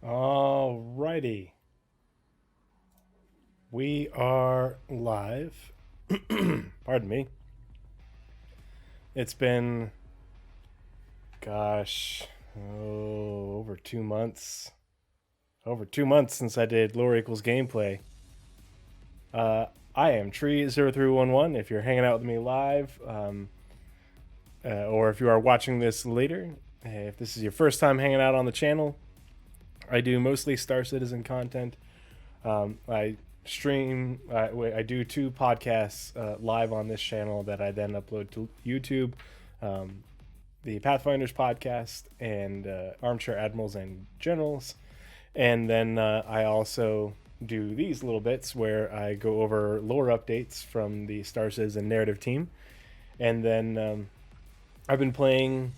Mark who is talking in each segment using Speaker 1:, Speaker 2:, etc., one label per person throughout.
Speaker 1: Alrighty. We are live. Pardon me. It's been, over 2 months. Over 2 months since I did lore equals gameplay. Uh, I am Tree0311. If you're hanging out with me live, or if you are watching this later, if this is your first time hanging out on the channel, I do mostly Star Citizen content. I stream. I do two podcasts live on this channel that I then upload to YouTube. The Pathfinders podcast and Armchair Admirals and Generals, and then I also do these little bits where I go over lore updates from the Star Citizen narrative team, and then I've been playing.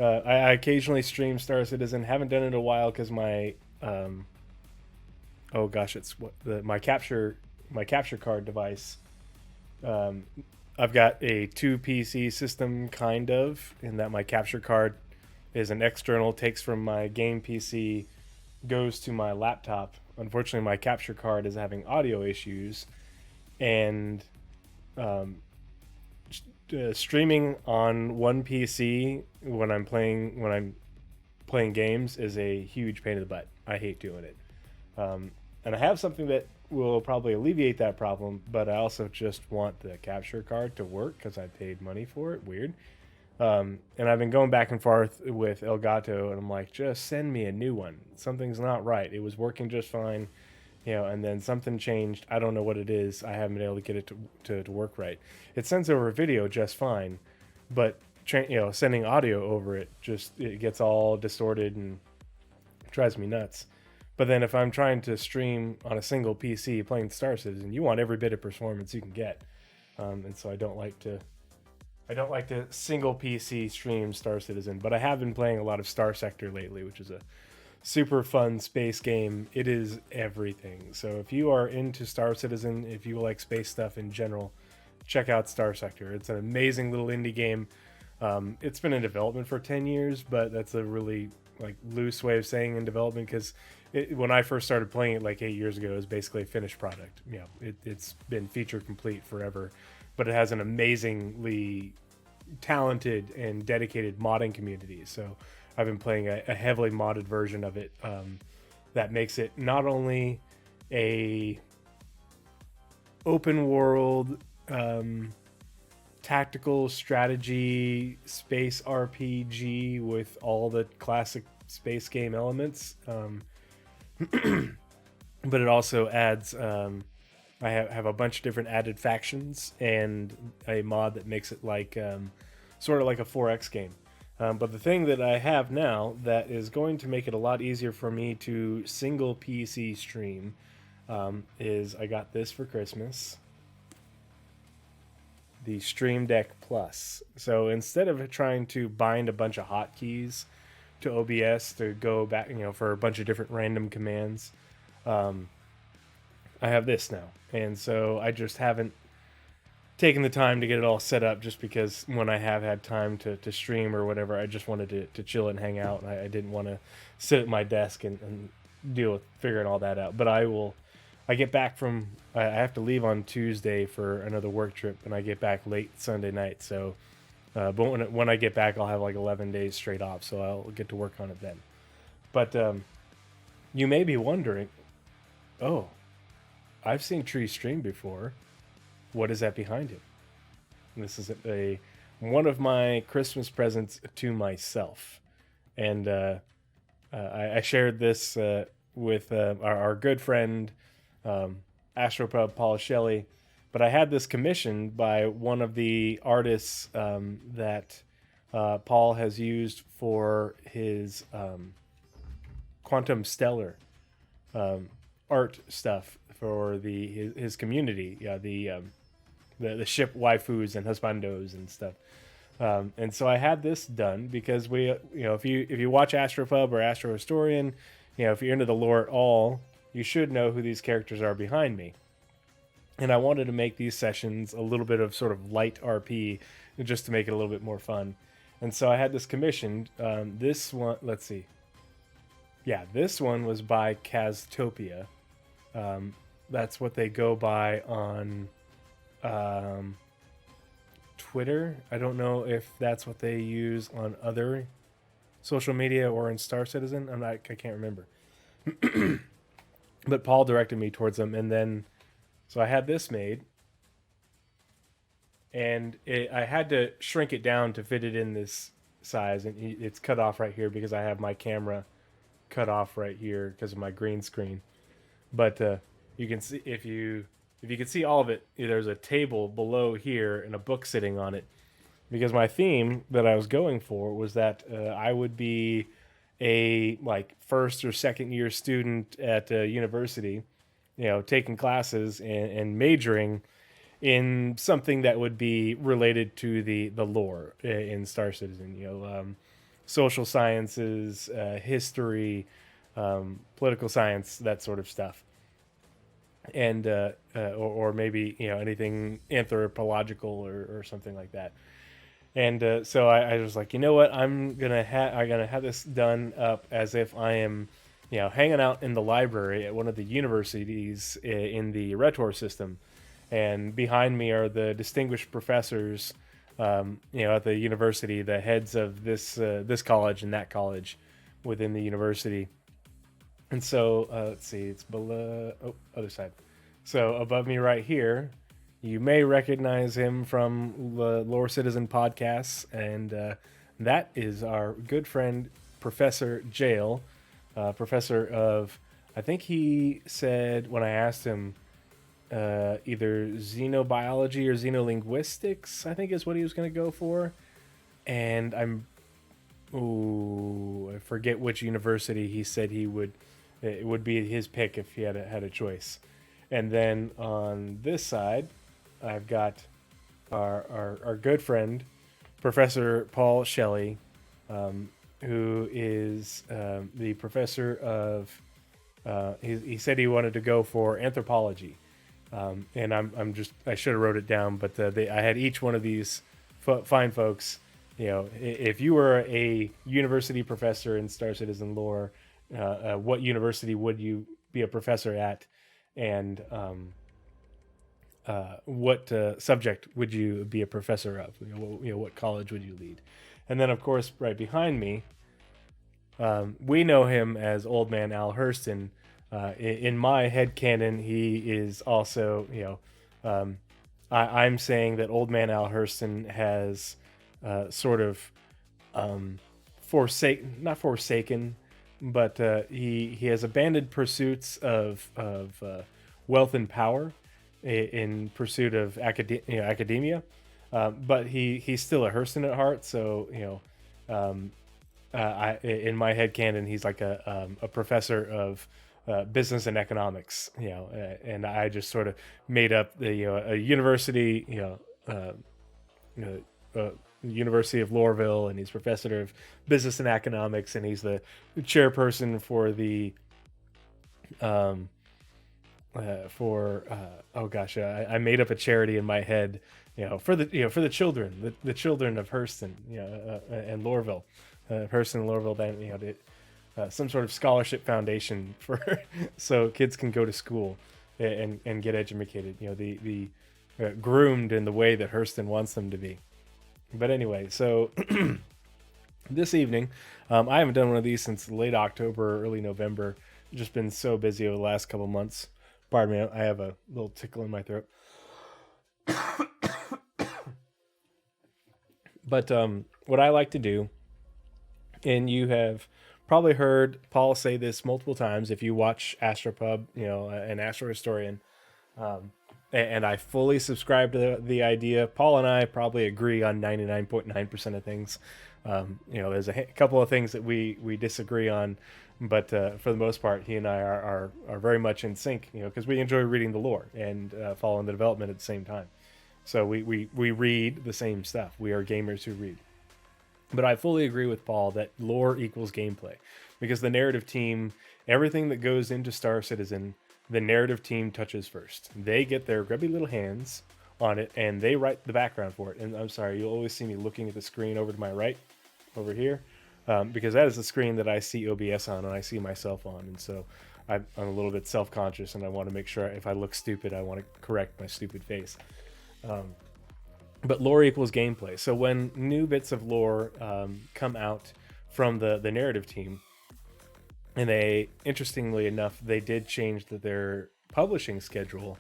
Speaker 1: I occasionally stream Star Citizen. Haven't done it in a while because my oh gosh, it's my capture card device. Um, I've got a two PC system kind of, in that my capture card is an external, takes from my game PC, goes to my laptop. Unfortunately, my capture card is having audio issues, and um, streaming on one PC when I'm playing games is a huge pain in the butt. I hate doing it. And I have something that will probably alleviate that problem, but I also just want the capture card to work because I paid money for it. Weird. And I've been going back and forth with Elgato, and I'm like, just send me a new one. Something's not right. It was working just fine, and then something changed. I don't know what it is. I haven't been able to get it to work right. It sends over video just fine, but sending audio over it gets all distorted and drives me nuts. But then if I'm trying to stream on a single PC playing Star Citizen, you want every bit of performance you can get, and so I don't like to single PC stream Star Citizen. But I have been playing a lot of Star Sector lately, which is a super fun space game. It is everything. So if you are into Star Citizen, if you like space stuff in general, check out Star Sector. It's an amazing little indie game. It's been in development for 10 years, but that's a really loose way of saying in development, because when I first started playing it 8 years ago, it was basically a finished product. It's been feature complete forever, but it has an amazingly talented and dedicated modding community. So I've been playing a heavily modded version of it, that makes it not only a open world tactical strategy space RPG with all the classic space game elements, but it also adds I have a bunch of different added factions and a mod that makes it sort of like a 4X game. But the thing that I have now that is going to make it a lot easier for me to single PC stream is I got this for Christmas, the Stream Deck Plus. So instead of trying to bind a bunch of hotkeys to OBS to go back, for a bunch of different random commands, I have this now. And so I just haven't taken the time to get it all set up, just because when I have had time to stream or whatever, I just wanted to chill and hang out. And I didn't want to sit at my desk and deal with figuring all that out. But I get back I have to leave on Tuesday for another work trip, and I get back late Sunday night. So, but when I get back, I'll have 11 days straight off, so I'll get to work on it then. But you may be wondering, oh, I've seen Tree stream before. What is that behind him? And this is one of my Christmas presents to myself, and I shared this with our good friend Astropub Paul Shelley. But I had this commissioned by one of the artists that Paul has used for his Quantum Stellar art stuff for his community. Yeah, the ship waifus and husbandos and stuff. And so I had this done because if you watch Astropub or Astro Historian, if you're into the lore at all, you should know who these characters are behind me. And I wanted to make these sessions a little bit of sort of light RP, just to make it a little bit more fun. And so I had this commissioned. This one, let's see. Yeah, this one was by Kaztopia. That's what they go by on um, Twitter. I don't know if that's what they use on other social media or in Star Citizen. I can't remember. But Paul directed me towards them, and then so I had this made, and I had to shrink it down to fit it in this size, and it's cut off right here because I have my camera cut off right here because of my green screen. But you can see if you can see all of it, there's a table below here and a book sitting on it. Because my theme that I was going for was that I would be a like first or second year student at a university, taking classes and majoring in something that would be related to the lore in Star Citizen. Social sciences, history, political science, that sort of stuff, and or maybe anything anthropological or something like that. And so I was like, you know what, I'm gonna have this done up as if I am, hanging out in the library at one of the universities in the Retor system, and behind me are the distinguished professors, at the university, the heads of this college and that college within the university. And so let's see, it's below. Oh, other side. So above me right here, you may recognize him from the Lore Citizen podcasts, and that is our good friend Professor Jail, professor of. I think he said when I asked him either xenobiology or xenolinguistics, I think is what he was going to go for. And I forget which university he said it would be his pick if he had a choice. And then on this side, I've got our good friend, Professor Paul Shelley, who is the professor of. He said he wanted to go for anthropology, and I should have wrote it down, but I had each one of these fine folks. If you were a university professor in Star Citizen lore, what university would you be a professor at, and what subject would you be a professor of? What college would you lead? And then, of course, right behind me, we know him as Old Man Al Hurston. In my head canon, he is also, I'm saying that Old Man Al Hurston has sort of not forsaken, but he has abandoned pursuits of wealth and power in pursuit of academia, but he's still a Hurston at heart. So in my head canon, he's like a professor of business and economics, and I just sort of made up a university, University of Loreville, and he's professor of business and economics, and he's the chairperson for the oh gosh, I made up a charity in my head, for the children, the children of Hurston, and Loreville, Hurston and Loreville, some sort of scholarship foundation for so kids can go to school and get educated, the groomed in the way that Hurston wants them to be. But anyway, so this evening, I haven't done one of these since late October or early November. I've just been so busy over the last couple months. Pardon me, I have a little tickle in my throat. But what I like to do, and you have probably heard Paul say this multiple times if you watch Astropub, an Astro Historian, and I fully subscribe to the idea. Paul and I probably agree on 99.9% of things. There's a couple of things that we disagree on, but for the most part, he and I are very much in sync. Because we enjoy reading the lore and following the development at the same time. So we read the same stuff. We are gamers who read. But I fully agree with Paul that lore equals gameplay, because the narrative team, everything that goes into Star Citizen, the narrative team touches first. They get their grubby little hands on it, and they write the background for it. And I'm sorry, you'll always see me looking at the screen over to my right, over here. because that is the screen that I see OBS on and I see myself on, and so I'm a little bit self-conscious, and I want to make sure if I look stupid, I want to correct my stupid face. But lore equals gameplay. So when new bits of lore come out from the narrative team, and they, interestingly enough, they did change their publishing schedule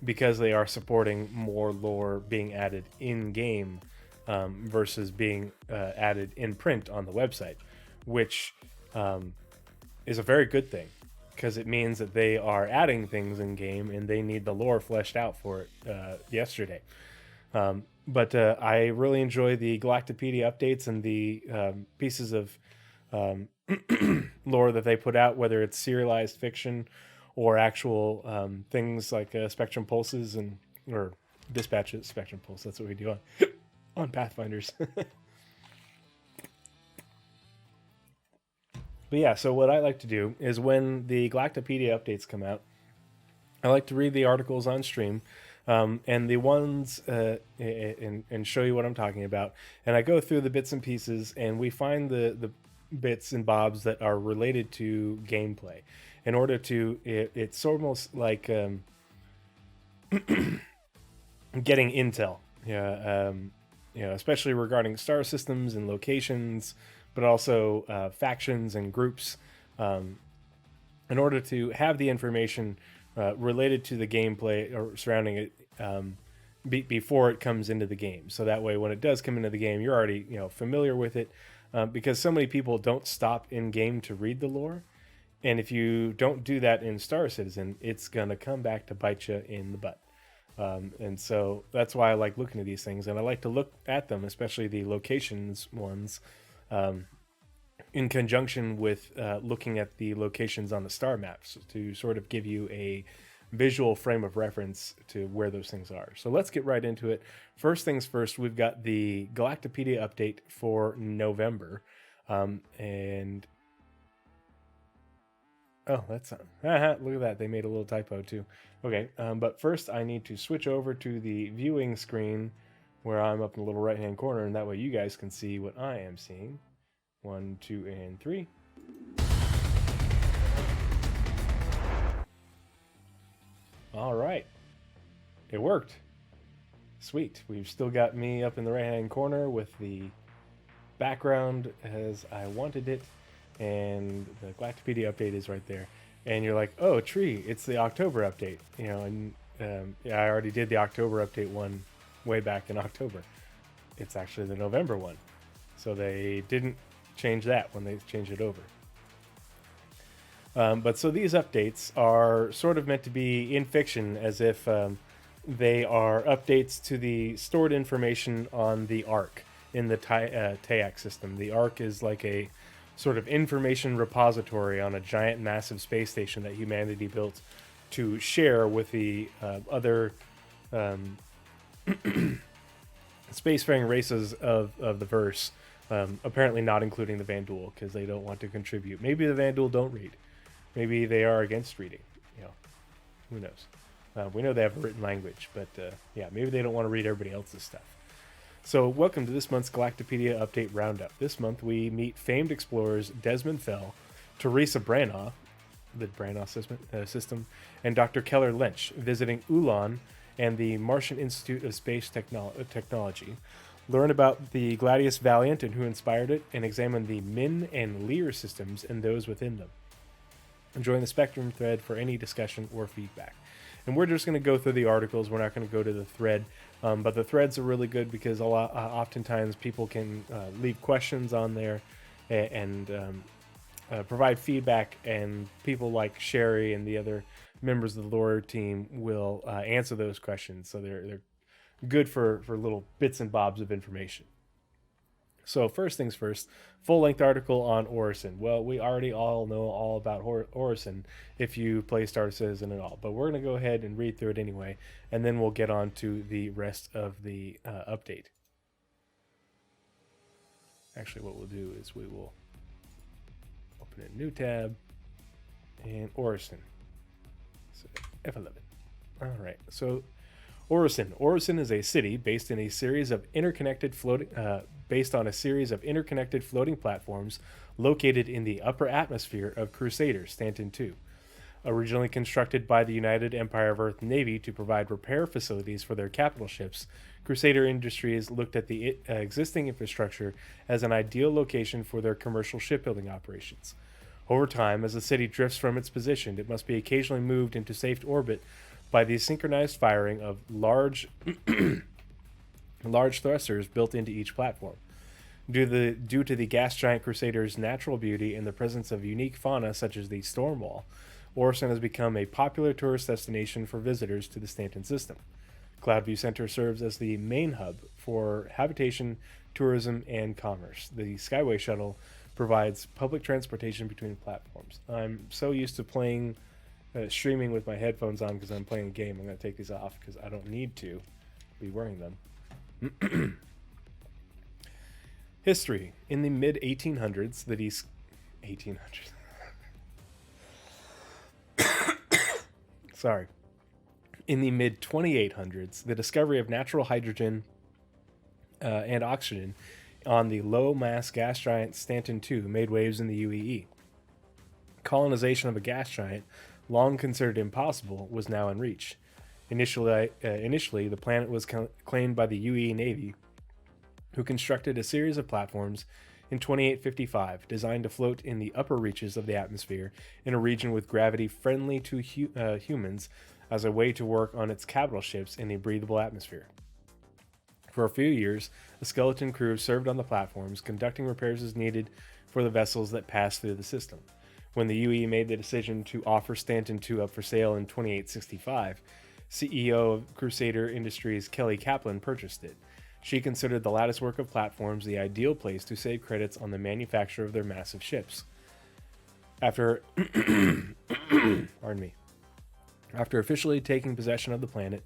Speaker 1: because they are supporting more lore being added in game versus being added in print on the website, which is a very good thing, because it means that they are adding things in game and they need the lore fleshed out for it yesterday. But I really enjoy the Galactapedia updates and the pieces of lore that they put out, whether it's serialized fiction or actual things like spectrum pulses or dispatches. Spectrum pulse, that's what we do on Pathfinders. But yeah, so what I like to do is when the Galactapedia updates come out, I like to read the articles on stream, and the ones and show you what I'm talking about. And I go through the bits and pieces, and we find the bits and bobs that are related to gameplay. In order to, it's almost like getting intel, especially regarding star systems and locations, but also factions and groups, in order to have the information related to the gameplay or surrounding it before it comes into the game. So that way, when it does come into the game, you're already familiar with it, because so many people don't stop in game to read the lore, and if you don't do that in Star Citizen, it's gonna come back to bite you in the butt. And so that's why I like looking at these things, and I like to look at them, especially the locations ones, in conjunction with looking at the locations on the star maps to sort of give you a visual frame of reference to where those things are. So let's get right into it. First things first, we've got the Galactapedia update for November. And oh, that's look at that. They made a little typo too. Okay, but first I need to switch over to the viewing screen where I'm up in the little right-hand corner, and that way you guys can see what I am seeing. 1, 2, and 3. All right. It worked. Sweet. We've still got me up in the right-hand corner with the background as I wanted it, and the Galactapedia update is right there. And you're like, oh, Tree, it's the October update. And yeah, I already did the October update one way back in October. It's actually the November one. So they didn't change that when they changed it over. But so these updates are sort of meant to be in fiction, as if they are updates to the stored information on the Ark in the TAAC system. The Ark is like a sort of information repository on a giant, massive space station that humanity built to share with the other spacefaring races of the verse. Apparently not including the Vanduul, because they don't want to contribute. Maybe the Vanduul don't read. Maybe they are against reading. Who knows? We know they have a written language, but yeah, maybe they don't want to read everybody else's stuff. So welcome to this month's Galactapedia Update Roundup. This month we meet famed explorers Desmond Fell, Teresa Branagh, the Branagh system, and Dr. Keller Lynch, visiting Ulan and the Martian Institute of Space Technology. Learn about the Gladius Valiant and who inspired it, and examine the Min and Lear systems and those within them. Join the Spectrum thread for any discussion or feedback. And we're just going to go through the articles. We're not going to go to the thread, but the threads are really good because oftentimes people can leave questions on there and provide feedback, and people like Sherry and the other members of the lore team will answer those questions. So they're good for little bits and bobs of information. So first things first, full-length article on Orison. Well, we already all know all about Orison if you play Star Citizen at all, but we're going to go ahead and read through it anyway, and then we'll get on to the rest of the update. Actually, what we'll do is we will open a new tab, and Orison. So F11. All right, so Orison. Orison is a city based in a series of interconnected based on a series of interconnected floating platforms located in the upper atmosphere of Crusader Stanton 2. Originally constructed by the United Empire of Earth Navy to provide repair facilities for their capital ships, Crusader Industries looked at the existing infrastructure as an ideal location for their commercial shipbuilding operations. Over time, as the city drifts from its position, it must be occasionally moved into safe orbit by the synchronized firing of large thrusters built into each platform. Due to the gas giant Crusader's natural beauty and the presence of unique fauna such as the storm wall, Orison has become a popular tourist destination for visitors to the Stanton system. Cloudview Center serves as the main hub for habitation, tourism, and commerce. The Skyway Shuttle provides public transportation between platforms. I'm so used to streaming with my headphones on because I'm playing a game. I'm going to take these off because I don't need to be wearing them. History. In the mid 1800s, 1800s. Sorry. In the mid 2800s, the discovery of natural hydrogen and oxygen on the low mass gas giant Stanton 2 made waves in the UEE. Colonization of a gas giant, long considered impossible, was now in reach. Initially, the planet was claimed by the UEE Navy, who constructed a series of platforms in 2855 designed to float in the upper reaches of the atmosphere in a region with gravity friendly to humans as a way to work on its capital ships in a breathable atmosphere. For a few years, a skeleton crew served on the platforms, conducting repairs as needed for the vessels that passed through the system. When the UE made the decision to offer Stanton 2 up for sale in 2865, CEO of Crusader Industries Kelly Kaplan purchased it. She considered the latticework of platforms the ideal place to save credits on the manufacture of their massive ships. After officially taking possession of the planet,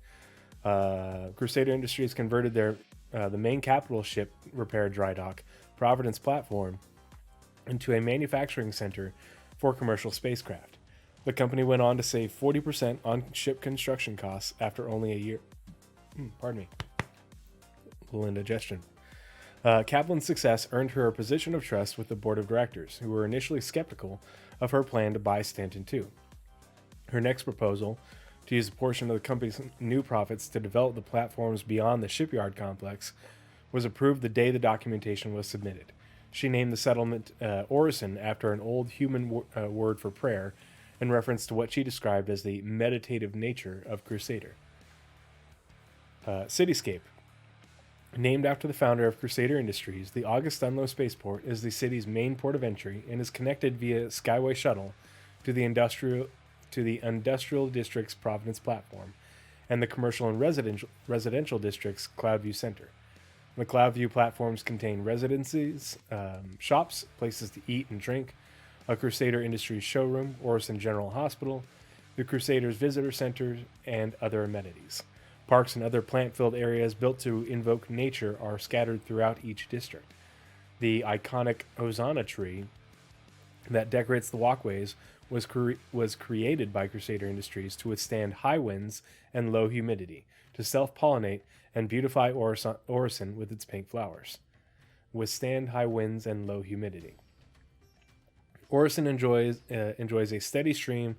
Speaker 1: Crusader Industries converted the main capital ship repair dry dock, Providence platform, into a manufacturing center for commercial spacecraft. The company went on to save 40% on ship construction costs after only a year. Pardon me. A little indigestion. Kaplan's success earned her a position of trust with the board of directors, who were initially skeptical of her plan to buy Stanton 2. Her next proposal, to use a portion of the company's new profits to develop the platforms beyond the shipyard complex, was approved the day the documentation was submitted. She named the settlement Orison after an old human word for prayer, in reference to what she described as the meditative nature of Crusader. Cityscape. Named after the founder of Crusader Industries, the August Dunlo Spaceport is the city's main port of entry and is connected via Skyway Shuttle to the industrial district's Providence platform and the commercial and residential district's Cloudview Center. The Cloudview platforms contain residences, shops, places to eat and drink, a Crusader Industries showroom, Orison General Hospital, the Crusaders Visitor Center, and other amenities. Parks and other plant-filled areas built to invoke nature are scattered throughout each district. The iconic Hosanna tree that decorates the walkways was created by Crusader Industries to withstand high winds and low humidity, to self-pollinate and beautify Orison with its pink flowers. Withstand high winds and low humidity. Orison enjoys a steady stream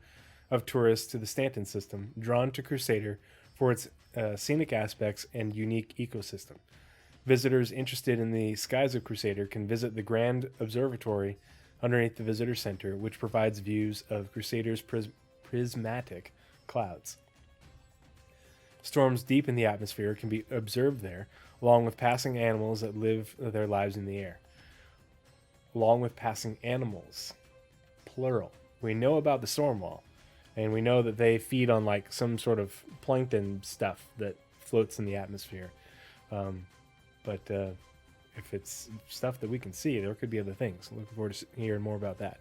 Speaker 1: of tourists to the Stanton system, drawn to Crusader for its scenic aspects and unique ecosystem. Visitors interested in the skies of Crusader can visit the Grand Observatory underneath the Visitor Center, which provides views of Crusader's prismatic clouds. Storms deep in the atmosphere can be observed there, along with passing animals that live their lives in the air. Along with passing animals, plural. We know about the storm wall, and we know that they feed on like some sort of plankton stuff that floats in the atmosphere. But if it's stuff that we can see, there could be other things. Looking forward to hearing more about that.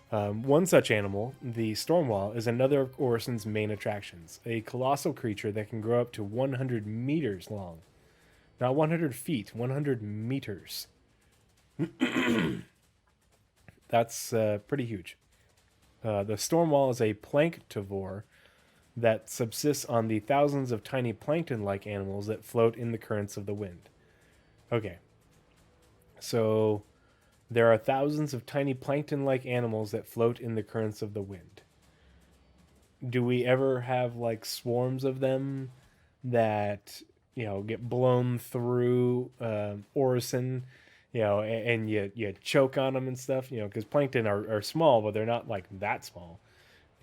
Speaker 1: One such animal, the storm wall, is another of Orison's main attractions. A colossal creature that can grow up to 100 meters long. Not 100 feet, 100 meters. That's pretty huge. The storm wall is a planktivore that subsists on the thousands of tiny plankton-like animals that float in the currents of the wind. Okay, So there are thousands of tiny plankton-like animals that float in the currents of the wind. Do we ever have like swarms of them that get blown through Orison, and you choke on them and stuff, because plankton are small, but they're not like that small.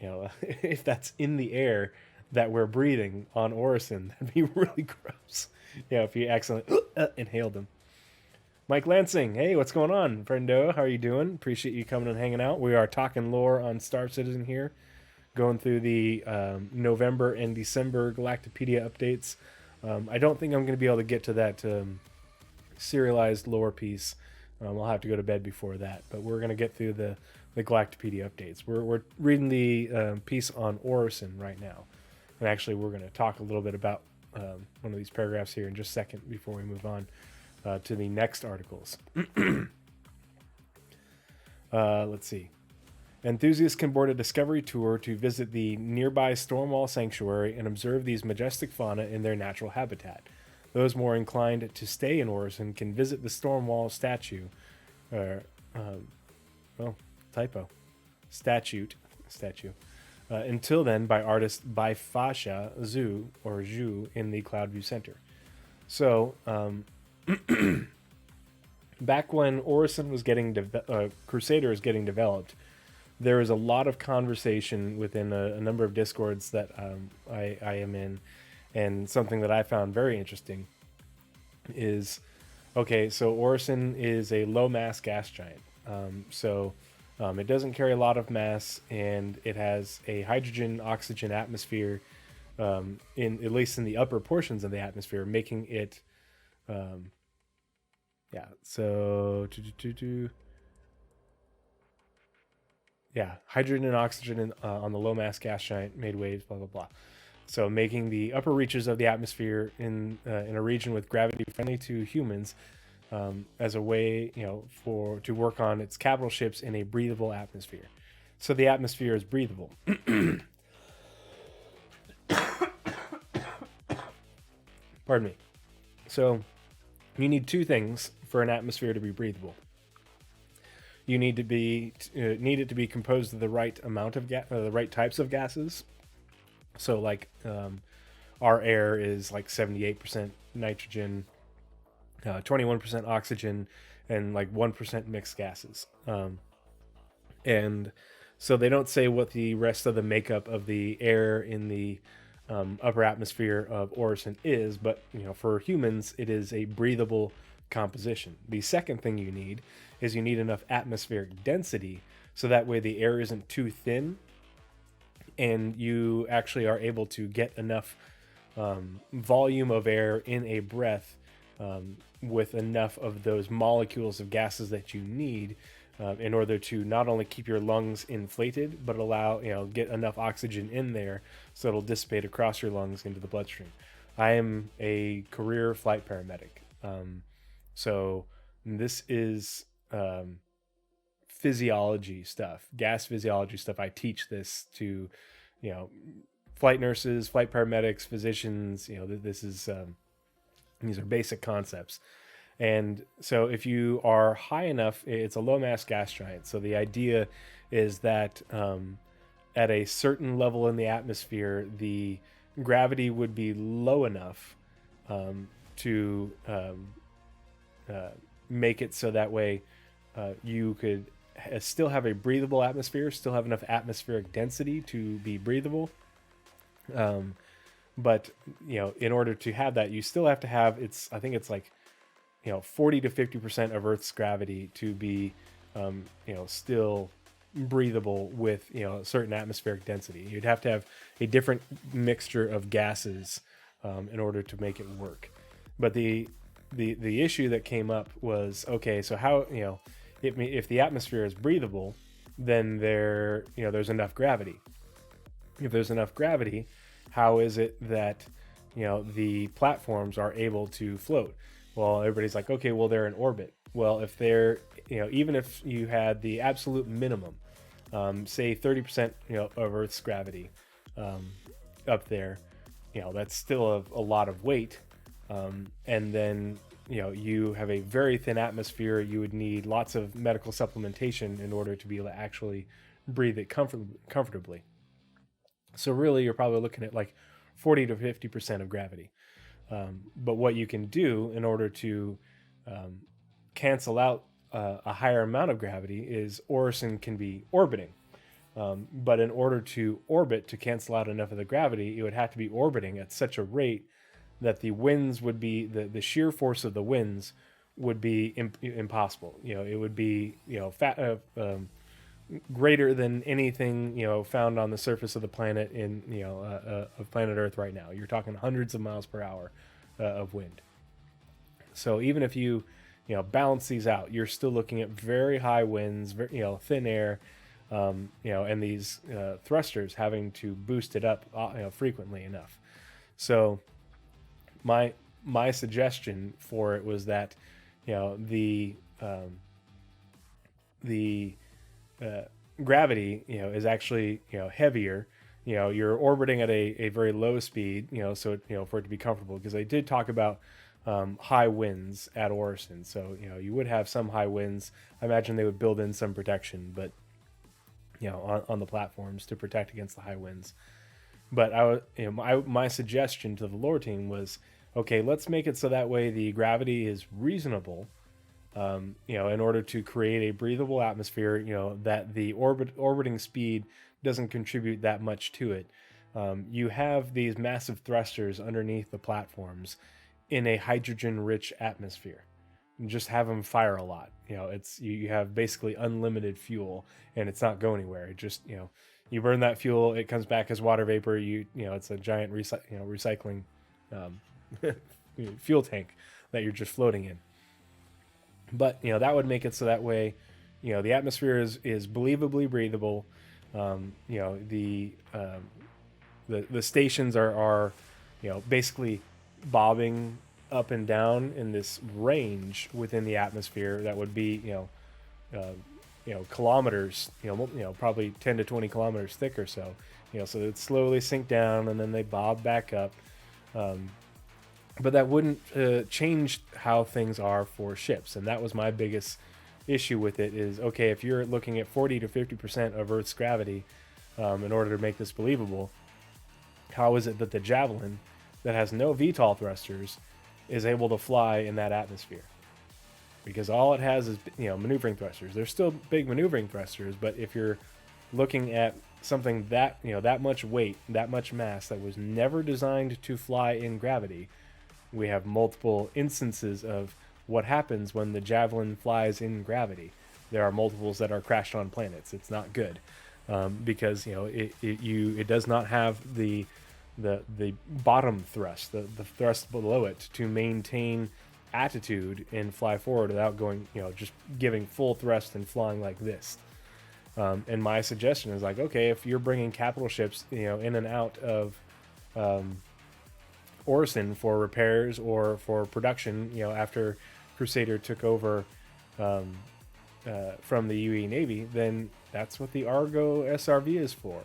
Speaker 1: If that's in the air that we're breathing on Orison, that'd be really gross. If you accidentally inhaled them. Mike Lansing, hey, what's going on, friendo? How are you doing? Appreciate you coming and hanging out. We are talking lore on Star Citizen here, going through the November and December Galactapedia updates. I don't think I'm going to be able to get to that serialized lore piece. I'll have to go to bed before that, but we're going to get through the Galactapedia updates. We're reading the piece on Orison right now, and actually we're going to talk a little bit about one of these paragraphs here in just a second before we move on to the next articles. Let's see. Enthusiasts can board a discovery tour to visit the nearby Stormwall Sanctuary and observe these majestic fauna in their natural habitat. Those more inclined to stay in Orison can visit the Stormwall statue, statue. Until then, by artist Baifasha Zhu in the Cloudview Center. So, back when Orison was Crusader was getting developed, there was a lot of conversation within a number of discords that I am in, and something that I found very interesting is, so Orison is a low mass gas giant. It doesn't carry a lot of mass, and it has a hydrogen-oxygen atmosphere, at least in the upper portions of the atmosphere, making it, hydrogen and oxygen on the low mass gas giant made waves, blah, blah, blah. So making the upper reaches of the atmosphere in a region with gravity friendly to humans as a way, to work on its capital ships in a breathable atmosphere. So the atmosphere is breathable. Pardon me. So you need two things for an atmosphere to be breathable. You need it to be composed of the right amount of the right types of gases. So like our air is like 78% nitrogen, 21% oxygen, and like 1% mixed gases. And so they don't say what the rest of the makeup of the air in the upper atmosphere of Orison is, but for humans it is a breathable composition. The second thing you need is you need enough atmospheric density so that way the air isn't too thin and you actually are able to get enough volume of air in a breath with enough of those molecules of gases that you need in order to not only keep your lungs inflated, but get enough oxygen in there so it'll dissipate across your lungs into the bloodstream. I am a career flight paramedic. So this is physiology stuff, gas physiology stuff. I teach this to, flight nurses, flight paramedics, physicians. This is these are basic concepts. And so if you are high enough, it's a low mass gas giant. So the idea is that at a certain level in the atmosphere, the gravity would be low enough to make it so that way you could still have a breathable atmosphere, still have enough atmospheric density to be breathable. But in order to have that, you still have to have I think it's like 40 to 50% of Earth's gravity to be still breathable with a certain atmospheric density. You'd have to have a different mixture of gases in order to make it work. But the issue that came up was, so how if the atmosphere is breathable, then there's enough gravity. If there's enough gravity, how is it that the platforms are able to float? Well, everybody's like, they're in orbit. Well, if they're even if you had the absolute minimum, say 30% of Earth's gravity up there, that's still a lot of weight. And then you have a very thin atmosphere. You would need lots of medical supplementation in order to be able to actually breathe it comfortably. So really, you're probably looking at like 40 to 50% of gravity. But what you can do in order to cancel out a higher amount of gravity is Orison can be orbiting. But in order to orbit to cancel out enough of the gravity, it would have to be orbiting at such a rate that the winds would be the shear force of the winds would be impossible. It would be greater than anything found on the surface of the planet in of planet Earth right now. You're talking hundreds of miles per hour of wind. So even if you balance these out, you're still looking at very high winds, thin air, and these thrusters having to boost it up frequently enough. So my suggestion for it was that the gravity is actually heavier. You're orbiting at a very low speed, so for it to be comfortable, because I did talk about high winds at Orison. So you would have some high winds. I imagine they would build in some protection, but on the platforms to protect against the high winds. But my suggestion to the lore team was, okay, let's make it so that way the gravity is reasonable, in order to create a breathable atmosphere, that the orbiting speed doesn't contribute that much to it. You have these massive thrusters underneath the platforms in a hydrogen-rich atmosphere. And just have them fire a lot. You have basically unlimited fuel, and it's not going anywhere. It just you burn that fuel, it comes back as water vapor. It's a giant recycling fuel tank that you're just floating in. But that would make it so that way the atmosphere is believably breathable. The stations are basically bobbing up and down in this range within the atmosphere that would be kilometers, probably 10 to 20 kilometers thick or so. So it slowly sink down and then they bob back up. But that wouldn't change how things are for ships. And that was my biggest issue with it is, okay, if you're looking at 40 to 50% of Earth's gravity in order to make this believable, how is it that the Javelin that has no VTOL thrusters is able to fly in that atmosphere? Because all it has is maneuvering thrusters. There's still big maneuvering thrusters, but if you're looking at something that that much weight, that much mass, that was never designed to fly in gravity, we have multiple instances of what happens when the Javelin flies in gravity. There are multiples that are crashed on planets. It's not good because it does not have the bottom thrust, the thrust below it, to maintain attitude and fly forward without going, just giving full thrust and flying like this. And my suggestion is like, okay, if you're bringing capital ships, in and out of Orison for repairs or for production, after Crusader took over from the UE Navy, then that's what the Argo SRV is for.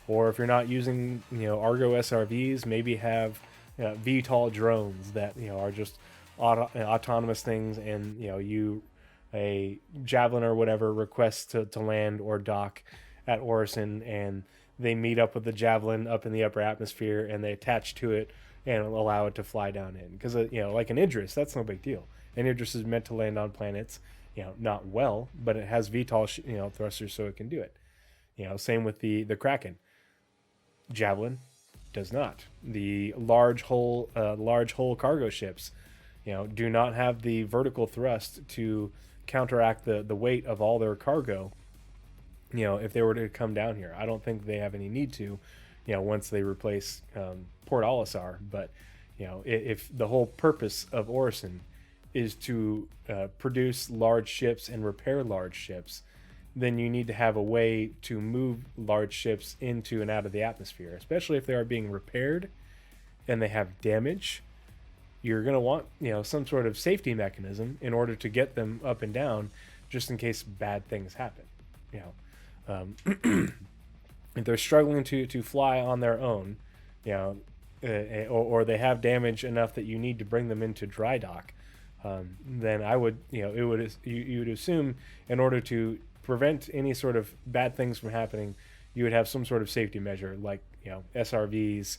Speaker 1: Or if you're not using, Argo SRVs, maybe have VTOL drones that, are just autonomous things, and, a Javelin or whatever requests to land or dock at Orison, and they meet up with the Javelin up in the upper atmosphere, and they attach to it and allow it to fly down in. Because, like an Idris, that's no big deal. An Idris is meant to land on planets, not well, but it has VTOL, thrusters, so it can do it. Same with the Kraken. Javelin does not. The large hull cargo ships, do not have the vertical thrust to counteract the weight of all their cargo. If they were to come down here, I don't think they have any need to. Once they replace Port Olisar, but if the whole purpose of Orison is to produce large ships and repair large ships, then you need to have a way to move large ships into and out of the atmosphere, especially if they are being repaired and they have damage. You're going to want, some sort of safety mechanism in order to get them up and down, just in case bad things happen. If they're struggling to fly on their own, or they have damage enough that you need to bring them into dry dock, then I would, you would assume in order to prevent any sort of bad things from happening, you would have some sort of safety measure, like SRVs,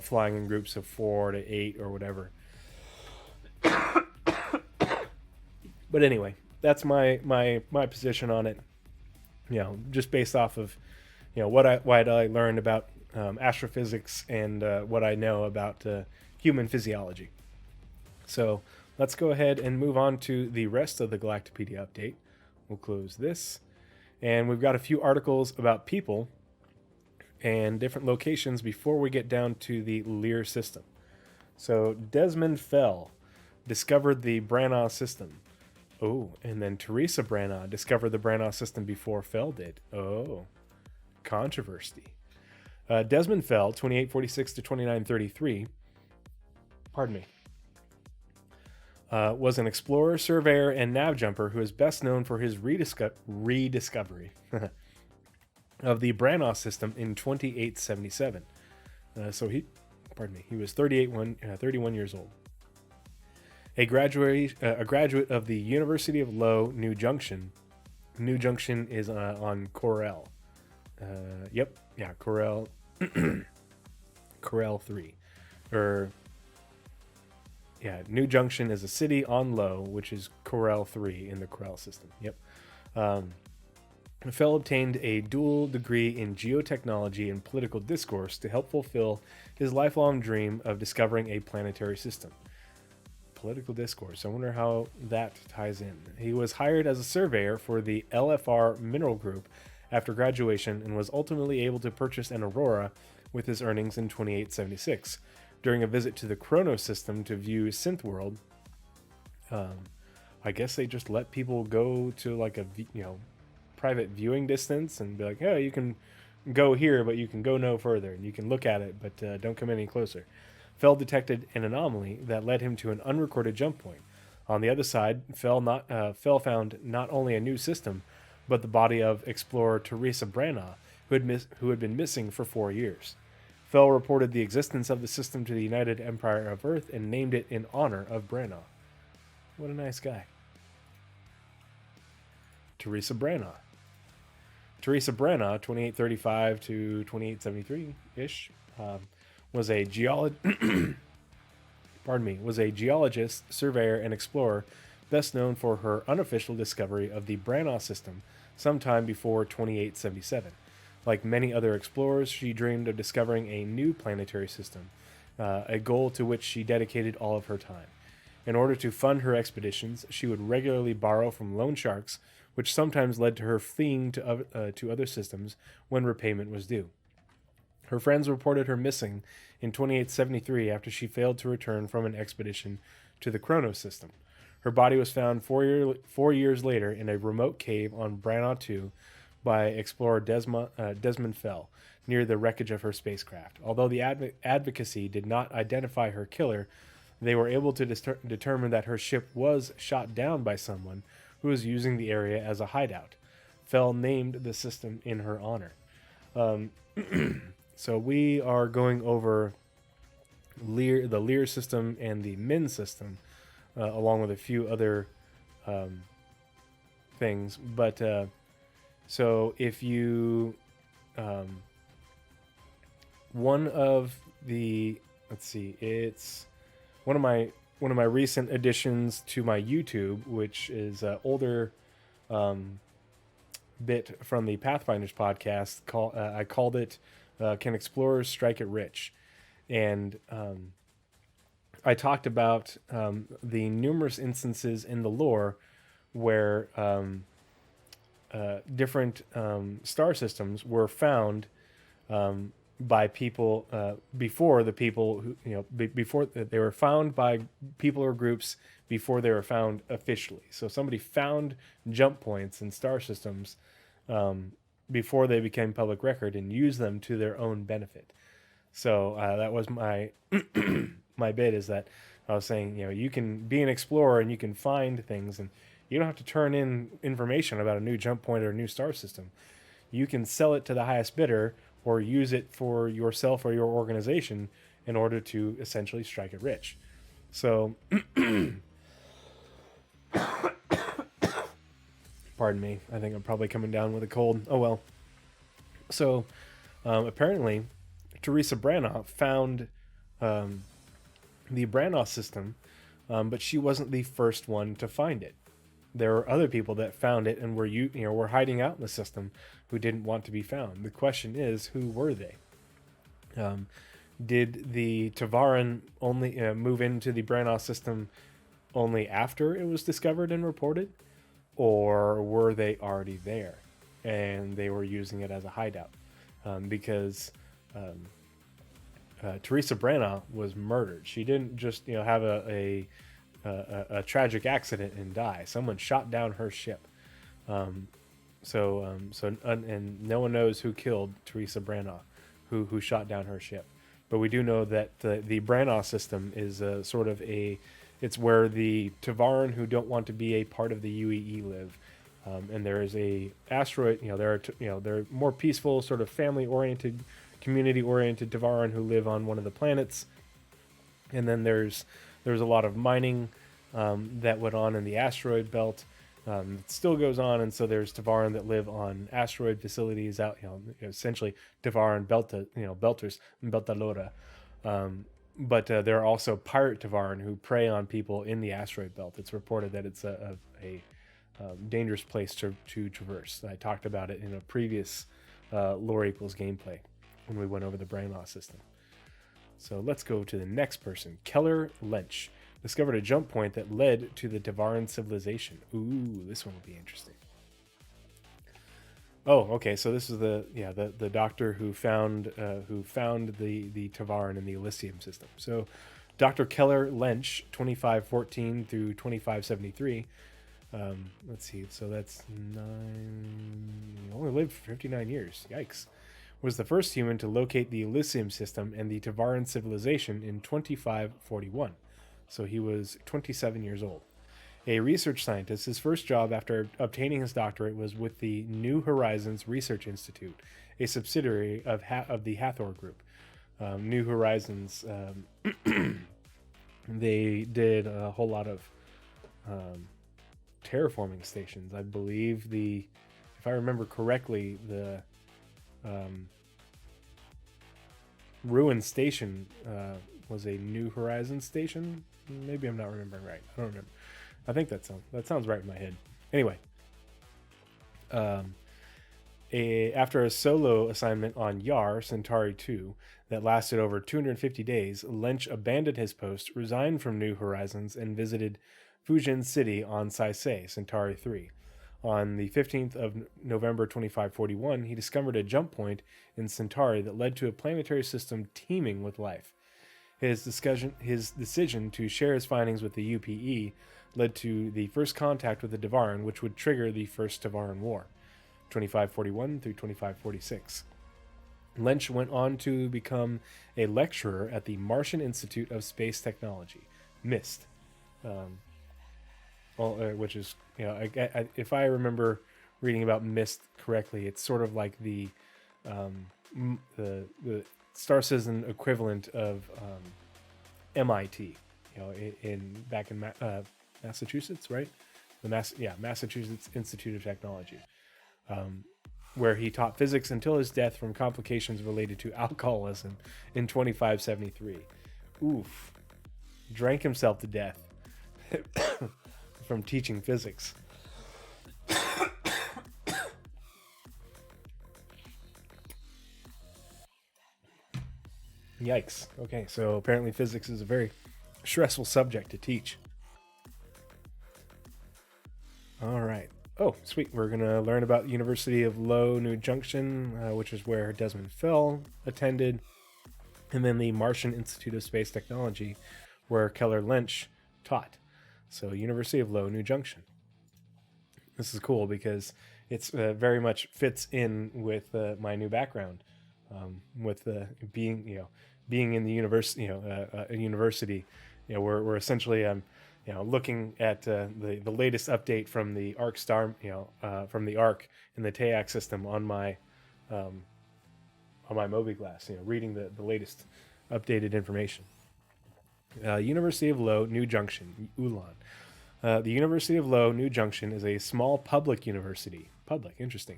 Speaker 1: flying in groups of 4 to 8 or whatever. But anyway, that's my position on it. Just based off of what I learned about astrophysics and what I know about human physiology. So let's go ahead and move on to the rest of the Galactapedia update. We'll close this. And we've got a few articles about people and different locations before we get down to the Lear system. So Desmond Fell discovered the Branagh system. Oh, and then Teresa Branagh discovered the Branagh system before Fell did. Oh, controversy. Desmond Fell, 2846 to 2933, pardon me, was an explorer, surveyor, and nav jumper who is best known for his rediscovery of the Branagh system in 2877. So he was 31 years old. A graduate of the University of Low, New Junction. New Junction is on Corel. Corel. Corel 3. New Junction is a city on Low, which is Corel 3 in the Corel system. Fell obtained a dual degree in geotechnology and political discourse to help fulfill his lifelong dream of discovering a planetary system. Political discourse. I wonder how that ties in. He was hired as a surveyor for the LFR Mineral Group after graduation and was ultimately able to purchase an Aurora with his earnings in 2876. During a visit to the Chronos system to view Synth World, I guess they just let people go to like a private viewing distance and be like, oh, you can go here, but you can go no further, and you can look at it, but don't come any closer. Fell detected an anomaly that led him to an unrecorded jump point. On the other side, Fell found not only a new system, but the body of explorer Teresa Branagh, who had been missing for 4 years. Fell reported the existence of the system to the United Empire of Earth and named it in honor of Branagh. What a nice guy. Teresa Branagh. Teresa Branagh, 2835 to 2873-ish, was a geologist, surveyor, and explorer, best known for her unofficial discovery of the Branagh system sometime before 2877. Like many other explorers, she dreamed of discovering a new planetary system, a goal to which she dedicated all of her time. In order to fund her expeditions, she would regularly borrow from loan sharks, which sometimes led to her fleeing to other systems when repayment was due. Her friends reported her missing in 2873 after she failed to return from an expedition to the Chronos system. Her body was found 4 years later in a remote cave on Branagh 2 by explorer Desmond Fell, near the wreckage of her spacecraft. Although the advocacy did not identify her killer, they were able to determine that her ship was shot down by someone who was using the area as a hideout. Fell named the system in her honor. So we are going over the Lear system and the Min system, along with a few other things. But so if you one of the it's one of my recent additions to my YouTube, which is an older bit from the Pathfinders podcast. I called it "Can Explorers Strike It Rich?" And I talked about the numerous instances in the lore where different star systems were found by people before the people who before they were found by people or groups before they were found officially. So somebody found jump points in star systems before they became public record and used them to their own benefit. So that was my my bit, is that I was saying, you can be an explorer and you can find things, and you don't have to turn in information about a new jump point or a new star system. You can sell it to the highest bidder or use it for yourself or your organization in order to essentially strike it rich. So Pardon me. I think I'm probably coming down with a cold. Oh well. So apparently, Teresa Branoff found um, the Branoff system, but she wasn't the first one to find it. There were other people that found it and were hiding out in the system who didn't want to be found. The question is, who were they? Um, did the Tavaran only move into the Branoff system only after it was discovered and reported, or were they already there and they were using it as a hideout? Because Teresa Branoff was murdered. She didn't just have a tragic accident and die. Someone shot down her ship. And no one knows who killed Teresa Branoff, who shot down her ship. But we do know that the Branoff system is it's where the Tavaran who don't want to be a part of the UEE live. And there is a asteroid. They're more peaceful, sort of family-oriented, community-oriented Tavaran who live on one of the planets. And then there's a lot of mining that went on in the asteroid belt. It still goes on, and so there's Tavaran that live on asteroid facilities out, essentially Tavaran belters, Beltalora. But there are also pirate Tavaran who prey on people in the asteroid belt. It's reported that it's a dangerous place to traverse. I talked about it in a previous lore equals gameplay when we went over the brain loss system. So let's go to the next person. Keller Lynch discovered a jump point that led to the Tavaran civilization. Ooh, this one will be interesting. Oh, okay. So this is the doctor who found the Tavaran in the Elysium system. So Dr. Keller Lynch, 2514 through 2573. Let's see. So that's he only lived for 59 years. Yikes. Was the first human to locate the Elysium system and the Tavaran civilization in 2541. So he was 27 years old. A research scientist, his first job after obtaining his doctorate was with the New Horizons Research Institute, a subsidiary of the Hathor Group. New Horizons, they did a whole lot of terraforming stations. I believe if I remember correctly, the Ruin Station was a New Horizons station. Maybe I'm not remembering right. I don't remember. I think that sounds right in my head. Anyway, after a solo assignment on Yar Centauri 2 that lasted over 250 days, Lynch abandoned his post, resigned from New Horizons, and visited Fujin City on Saisei, Centauri 3. On the 15th of November 2541, he discovered a jump point in Centauri that led to a planetary system teeming with life. His decision to share his findings with the UPE led to the first contact with the Tavaran, which would trigger the First Tavaran War, 2541 through 2546. Lynch went on to become a lecturer at the Martian Institute of Space Technology, MIST, which is, if I remember reading about MIST correctly, it's sort of like the Star Citizen equivalent of MIT, back in Massachusetts, right? Massachusetts Institute of Technology, where he taught physics until his death from complications related to alcoholism in 2573. Oof, drank himself to death from teaching physics. Yikes. Okay, so apparently physics is a very stressful subject to teach. All right. Oh, sweet. We're going to learn about University of Low New Junction, which is where Desmond Fell attended, and then the Martian Institute of Space Technology, where Keller Lynch taught. So University of Low New Junction. This is cool because it's very much fits in with my new background, with being in the university, a university. We're essentially looking at the latest update from the Ark from the Ark in the TAAC system on my Mobi-Glass, reading the latest updated information. University of Low New Junction, Ulan. The University of Low, New Junction, is a small public university. Public, interesting.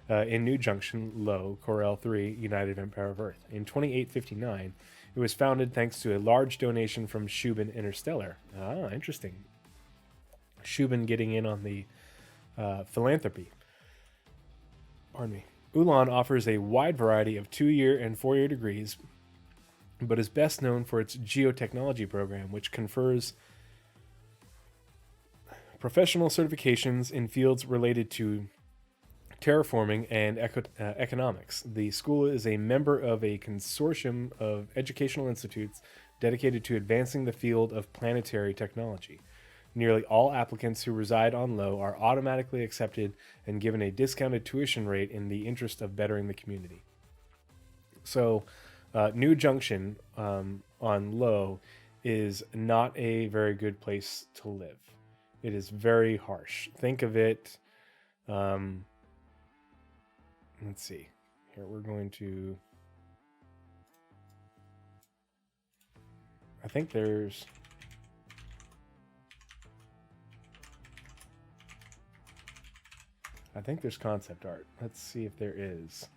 Speaker 1: In New Junction, Low, Corel 3, United Empire of Earth. In 2859, it was founded thanks to a large donation from Shubin Interstellar. Ah, interesting. Shubin getting in on the philanthropy. Pardon me. Ulan offers a wide variety of 2-year and 4-year degrees, but is best known for its geotechnology program, which confers professional certifications in fields related to terraforming and economics. The school is a member of a consortium of educational institutes dedicated to advancing the field of planetary technology. Nearly all applicants who reside on Low are automatically accepted and given a discounted tuition rate in the interest of bettering the community. So, New Junction on Low is not a very good place to live. It is very harsh. Think of it. Let's see. Here we're going to. I think there's. Concept art. Let's see if there is.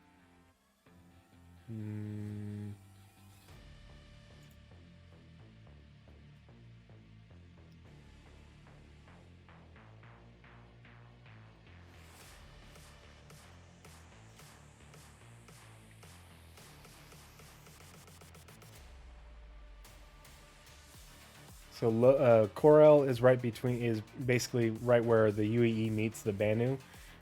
Speaker 1: So Corel is basically right where the UEE meets the Banu,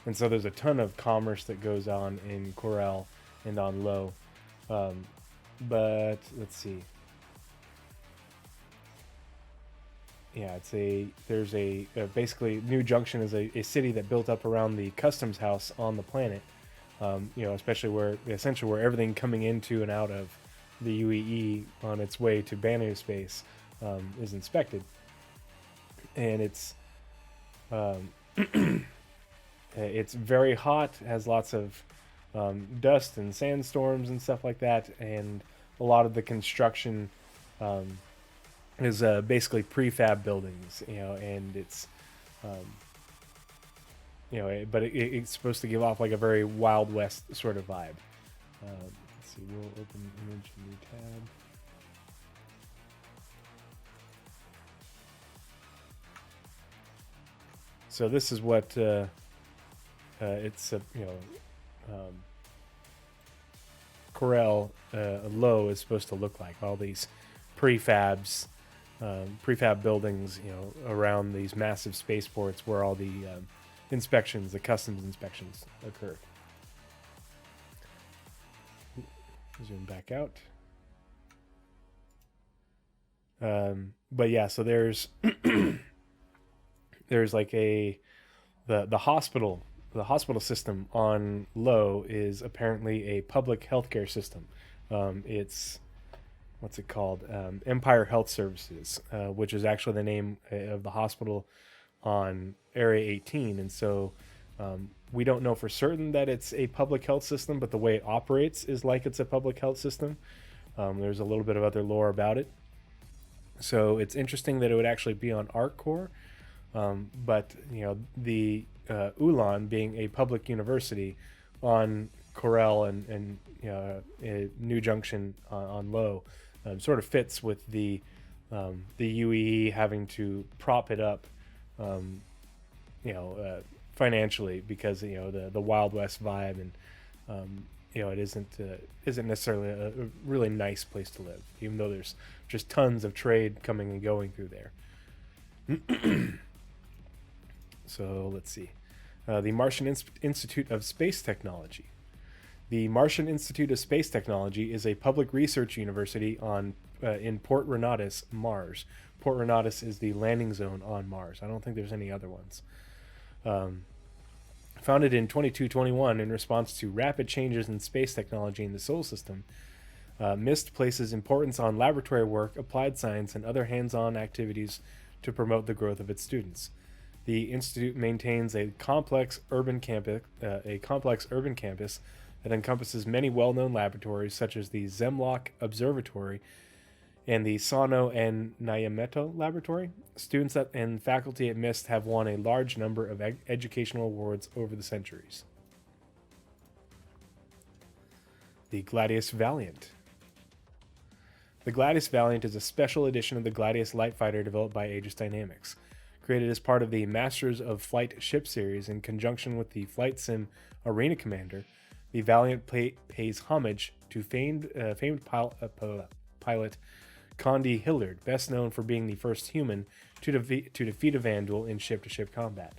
Speaker 1: and so there's a ton of commerce that goes on in Corel and on Low. But let's see. Yeah, there's basically New Junction is a city that built up around the customs house on the planet. Especially where everything coming into and out of the UEE on its way to Banu space is inspected, and it's it's very hot, has lots of dust and sandstorms and stuff like that, and a lot of the construction is basically prefab buildings, and it's but it's supposed to give off like a very Wild West sort of vibe. Let's see, we'll open image, new tab. So this is what it's Corel Low is supposed to look like. All these prefab buildings, around these massive spaceports where all the the customs inspections occur. Zoom back out. But yeah, so there's there's like the hospital system on Low is apparently a public healthcare system. It's what's it called? Empire Health Services, which is actually the name of the hospital on Area 18. And so we don't know for certain that it's a public health system, but the way it operates is like it's a public health system. There's a little bit of other lore about it. So it's interesting that it would actually be on Ark Core. But the Ulan being a public university on Corel and New Junction on Low sort of fits with the UEE having to prop it up, financially, because the Wild West vibe, and it isn't necessarily a really nice place to live, even though there's just tons of trade coming and going through there. So let's see. The Martian Institute of Space Technology. The Martian Institute of Space Technology is a public research university in Port Renatus, Mars. Port Renatus is the landing zone on Mars. I don't think there's any other ones. Founded in 2221 in response to rapid changes in space technology in the solar system, MIST places importance on laboratory work, applied science, and other hands-on activities to promote the growth of its students. The institute maintains a complex urban campus that encompasses many well-known laboratories, such as the Zemlock Observatory and the Sano and Nyameto Laboratory. Students and faculty at MIST have won a large number of educational awards over the centuries. The Gladius Valiant. The Gladius Valiant is a special edition of the Gladius light fighter developed by Aegis Dynamics. Created as part of the Masters of Flight ship series in conjunction with the flight sim Arena Commander, the Valiant pays homage to famed pilot Condi Hillard, best known for being the first human to defeat a Vandal in ship-to-ship combat.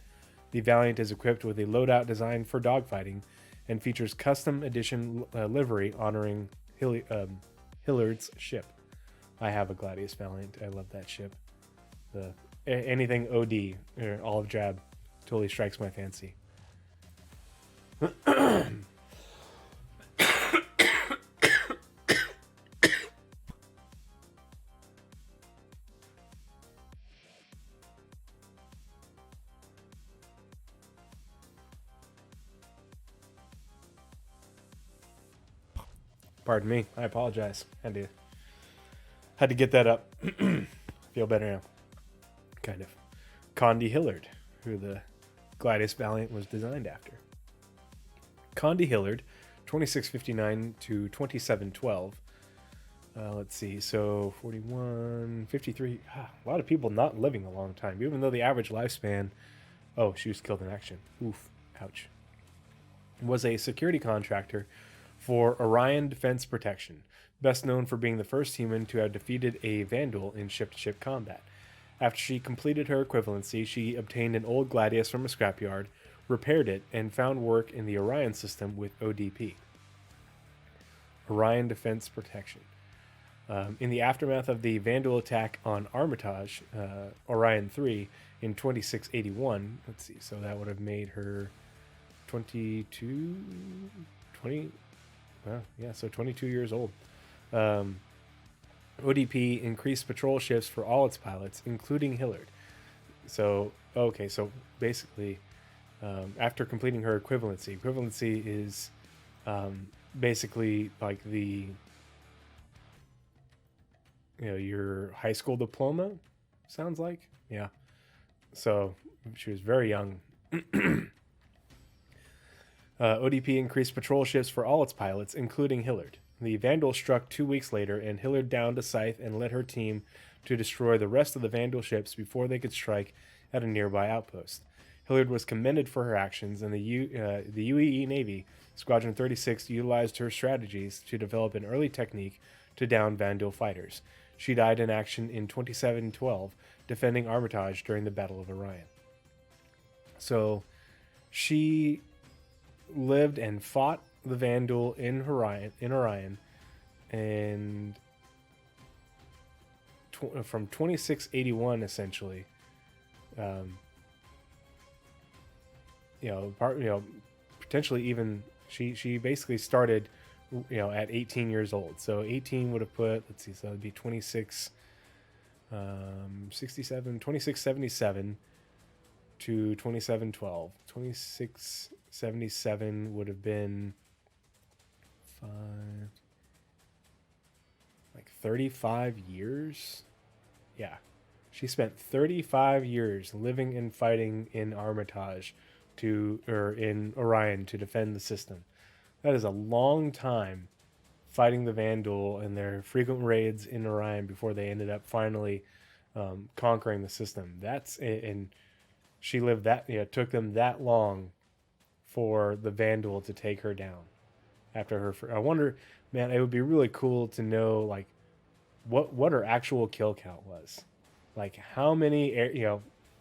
Speaker 1: The Valiant is equipped with a loadout designed for dogfighting and features custom edition livery honoring Hillard's ship. I have a Gladius Valiant. I love that ship. Anything OD or Olive Drab totally strikes my fancy. Pardon me. I apologize. Had to get that up. Feel better now. Kind of. Condi Hillard, who the Gladius Valiant was designed after. Condi Hillard, 2659 to 2712. Let's see. So 41, 53. A lot of people not living a long time, even though the average lifespan. Oh, she was killed in action. Oof. Ouch. Was a security contractor for Orion Defense Protection, best known for being the first human to have defeated a Vandal in ship-to-ship combat. After she completed her equivalency, she obtained an old Gladius from a scrapyard, repaired it, and found work in the Orion system with ODP. Orion Defense Protection. In the aftermath of the Vandal attack on Armitage, Orion 3, in 2681, let's see, so that would have made her 22, 20, well, yeah, so 22 years old. ODP increased patrol shifts for all its pilots, including Hillard. So, okay, so basically, after completing her equivalency is basically like your high school diploma, sounds like. Yeah. So she was very young. ODP increased patrol shifts for all its pilots, including Hillard. The Vandal struck 2 weeks later, and Hillard downed a scythe and led her team to destroy the rest of the Vandal ships before they could strike at a nearby outpost. Hillard was commended for her actions, and the UEE Navy, Squadron 36, utilized her strategies to develop an early technique to down Vandal fighters. She died in action in 2712, defending Armitage during the Battle of Orion. So, she lived and fought the Vandal in Orion, and from 2681 essentially, potentially even she basically started, at 18 years old. So 18 would have put, let's see, so it'd be 2677 to 2712. 2677 would have been 35 years. Yeah, she spent 35 years living and fighting in Armitage in Orion to defend the system. That is a long time fighting the Vandal and their frequent raids in Orion before they ended up finally conquering the system. And she lived that, took them that long for the Vandal to take her down. After her, I wonder, man, it would be really cool to know like what her actual kill count was, like how many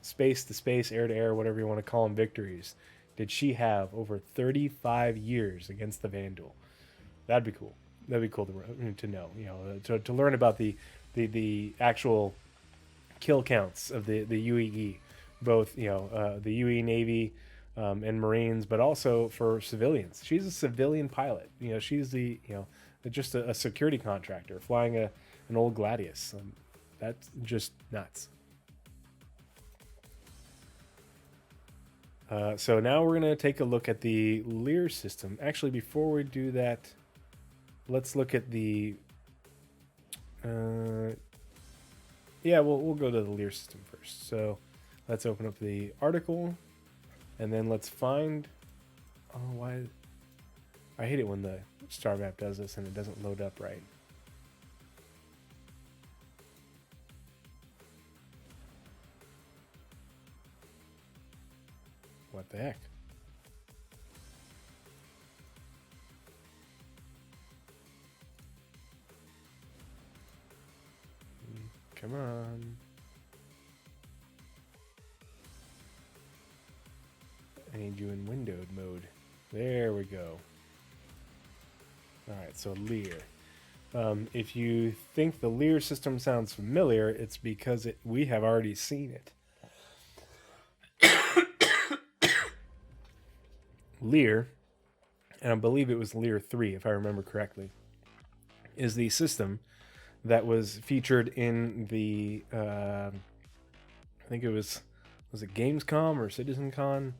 Speaker 1: space to space, air to air, whatever you want to call them, victories did she have over 35 years against the Vandal? That'd be cool. That'd be cool to know. To learn about the actual kill counts of the UEE, both the UEE Navy and Marines, but also for civilians. She's a civilian pilot. She's just a security contractor flying an old Gladius. That's just nuts. So now we're going to take a look at the Lear system. Actually, before we do that, let's look at the Yeah, we'll go to the Lear system first. So let's open up the article, and then let's find. Oh, why? I hate it when the star map does this and it doesn't load up right. What the heck? Come on. I need you in windowed mode. There we go. Alright, so Lear. If you think the Lear system sounds familiar, it's because we have already seen it. Lear, and I believe it was Lear 3, if I remember correctly, is the system that was featured in the, I think it was it Gamescom or CitizenCon?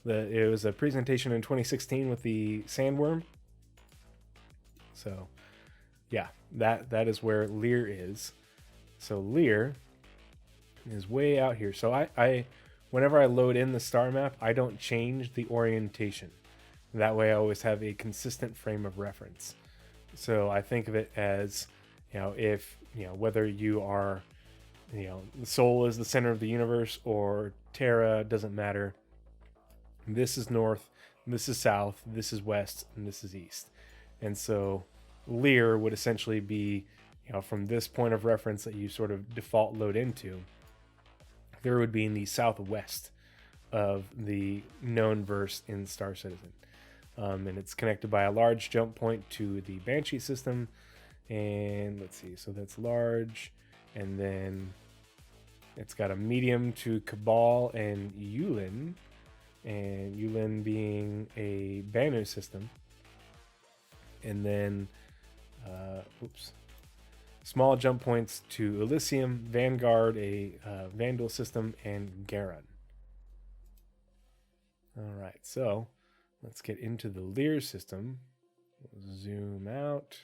Speaker 1: It was a presentation in 2016 with the Sandworm. So, yeah, that is where Lear is. So Lear is way out here. So I whenever I load in the star map, I don't change the orientation. That way I always have a consistent frame of reference. So I think of it as, if, whether you are, the Sol is the center of the universe or Terra, doesn't matter. This is north, this is south, this is west, and this is east. And so Lear would essentially be, from this point of reference that you sort of default load into, there would be in the southwest of the known verse in Star Citizen. And it's connected by a large jump point to the Banshee system. And let's see, so that's large. And then it's got a medium to Cabal and Yulin. And Yulin being a Banu system. And then, small jump points to Elysium, Vanguard, a Vandal system, and Garon. All right, so let's get into the Lear system. We'll zoom out.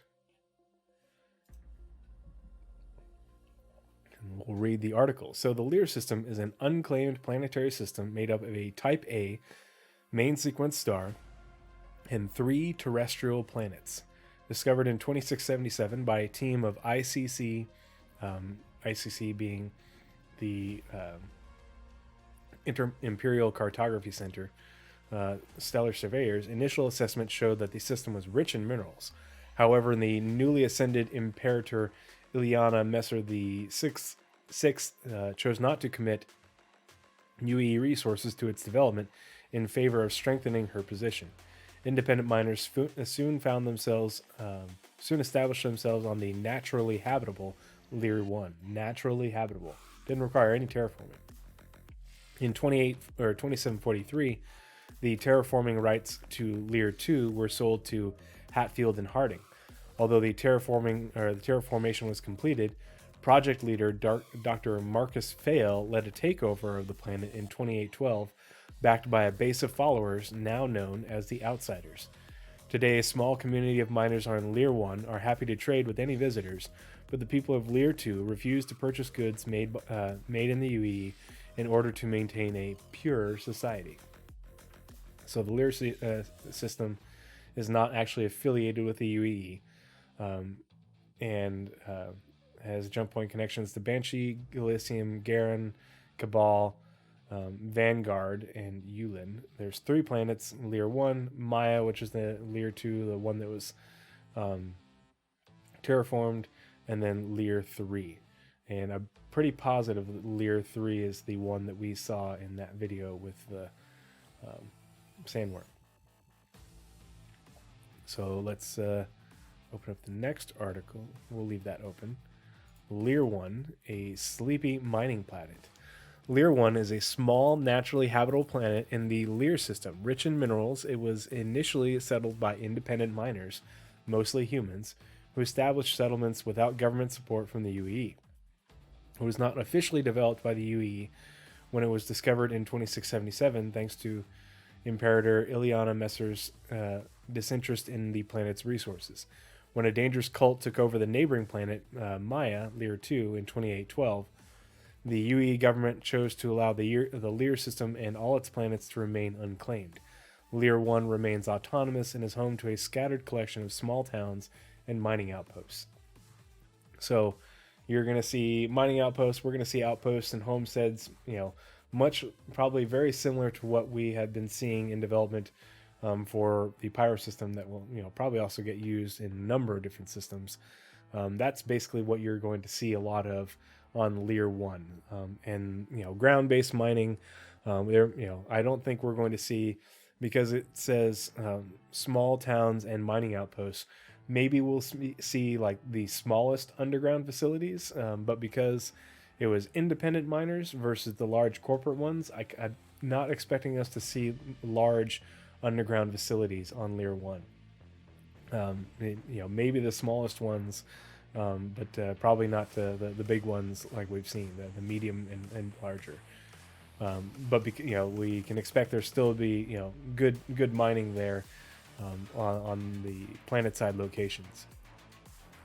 Speaker 1: And we'll read the article. So the Lear system is an unclaimed planetary system made up of a Type A main sequence star and 3 terrestrial planets, discovered in 2677 by a team of ICC, ICC being the Imperial Cartography Center, stellar surveyors. Initial assessment showed that the system was rich in minerals. However, the newly ascended Imperator Ileana Messer the Sixth chose not to commit UE resources to its development in favor of strengthening her position. Independent miners soon established themselves on the naturally habitable Lear 1. Naturally habitable. Didn't require any terraforming. In 2743, the terraforming rights to Lear 2 were sold to Hatfield and Harding. Although the terraformation was completed, project leader Dr. Marcus Fail led a takeover of the planet in 2812, backed by a base of followers now known as the Outsiders. Today, a small community of miners on Lear 1 are happy to trade with any visitors, but the people of Lear 2 refuse to purchase goods made in the UE in order to maintain a pure society. So the Lear system is not actually affiliated with the UE, and has jump point connections to Banshee, Elysium, Garon, Cabal, Vanguard, and Yulin. There's 3 planets: Lear 1, Maya, which is the Lear 2, the one that was terraformed, and then Lear 3. And I'm pretty positive that Lear 3 is the one that we saw in that video with the Sandworm. So let's open up the next article. We'll leave that open. Lear 1, a sleepy mining planet. Lear 1 is a small, naturally habitable planet in the Lear system. Rich in minerals, it was initially settled by independent miners, mostly humans, who established settlements without government support from the UE. It was not officially developed by the UE when it was discovered in 2677, thanks to Imperator Ileana Messer's disinterest in the planet's resources. when a dangerous cult took over the neighboring planet Maya, Lear 2, in 2812. The UE government chose to allow the Lear system and all its planets to remain unclaimed. Lear 1 remains autonomous and is home to a scattered collection of small towns and mining outposts. So you're going to see mining outposts. We're going to see outposts and homesteads, much probably very similar to what we had been seeing in development for the Pyro system that will, probably also get used in a number of different systems. That's basically what you're going to see a lot of on Lear 1. And, ground-based mining, I don't think we're going to see, because it says small towns and mining outposts, maybe we'll see like the smallest underground facilities, but because it was independent miners versus the large corporate ones, I'm not expecting us to see large underground facilities on Lear 1. Maybe the smallest ones, but probably not the big ones like we've seen, the medium and larger. But we can expect there still to be good mining there on the planet side locations.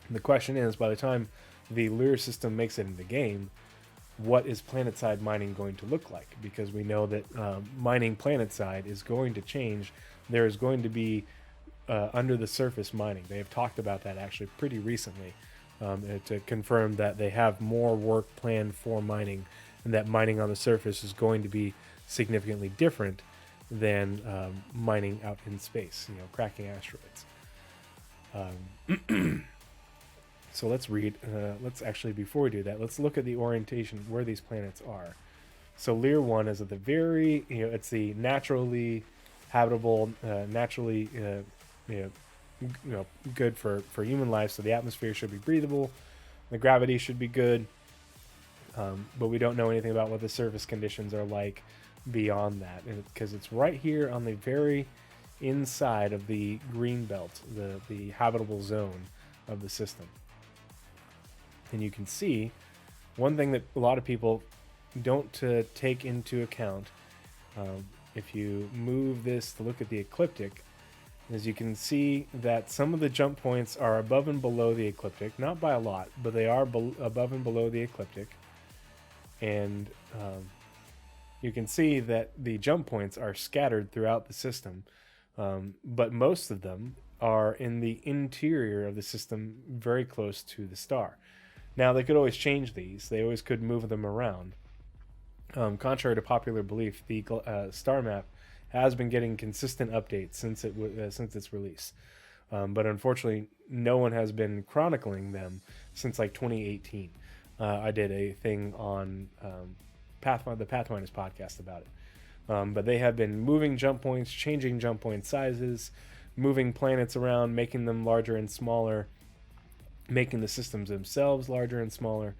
Speaker 1: And the question is, by the time the Lear system makes it in the game, what is planet side mining going to look like? Because we know that mining planet side is going to change. There is going to be under the surface mining. They have talked about that actually pretty recently to confirm that they have more work planned for mining, and that mining on the surface is going to be significantly different than mining out in space, cracking asteroids. So let's read, let's actually, before we do that, let's look at the orientation where these planets are. So Lear 1 is at the very, it's the naturally habitable, naturally, good for human life. So the atmosphere should be breathable. The gravity should be good. But we don't know anything about what the surface conditions are like beyond that, because it's right here on the very inside of the green belt, the habitable zone of the system. And you can see one thing that a lot of people don't take into account, if you move this to look at the ecliptic, is you can see that some of the jump points are above and below the ecliptic, not by a lot, but they are above and below the ecliptic. And you can see that the jump points are scattered throughout the system, but most of them are in the interior of the system, very close to the star. Now, they could always change these. They always could move them around. Contrary to popular belief, the star map has been getting consistent updates since its release. But unfortunately, no one has been chronicling them since like 2018. I did a thing on the Pathfinders podcast about it. But they have been moving jump points, changing jump point sizes, moving planets around, making them larger and smaller, making the systems themselves larger and smaller.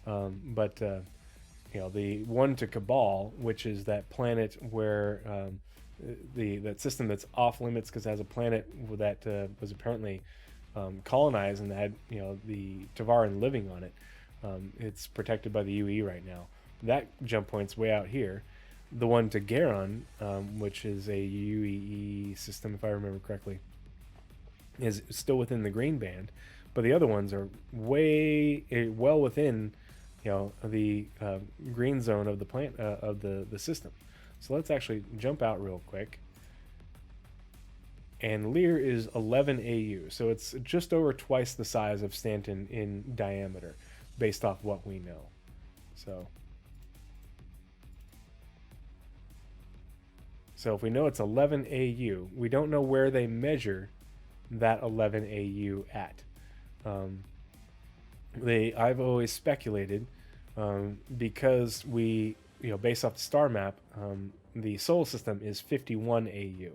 Speaker 1: But the one to Cabal, which is that planet where that system that's off limits because it has a planet that was apparently colonized and had the Tavaran living on it. It's protected by the UE right now. That jump point's way out here. The one to Garon, which is a UEE system, if I remember correctly, is still within the green band, but the other ones are way well within, the green zone of the plant of the system. So let's actually jump out real quick. And Lear is 11 AU, so it's just over twice the size of Stanton in diameter, based off what we know. So if we know it's 11 AU, we don't know where they measure that 11 AU at. I've always speculated, because we, based off the star map, the solar system is 51 AU.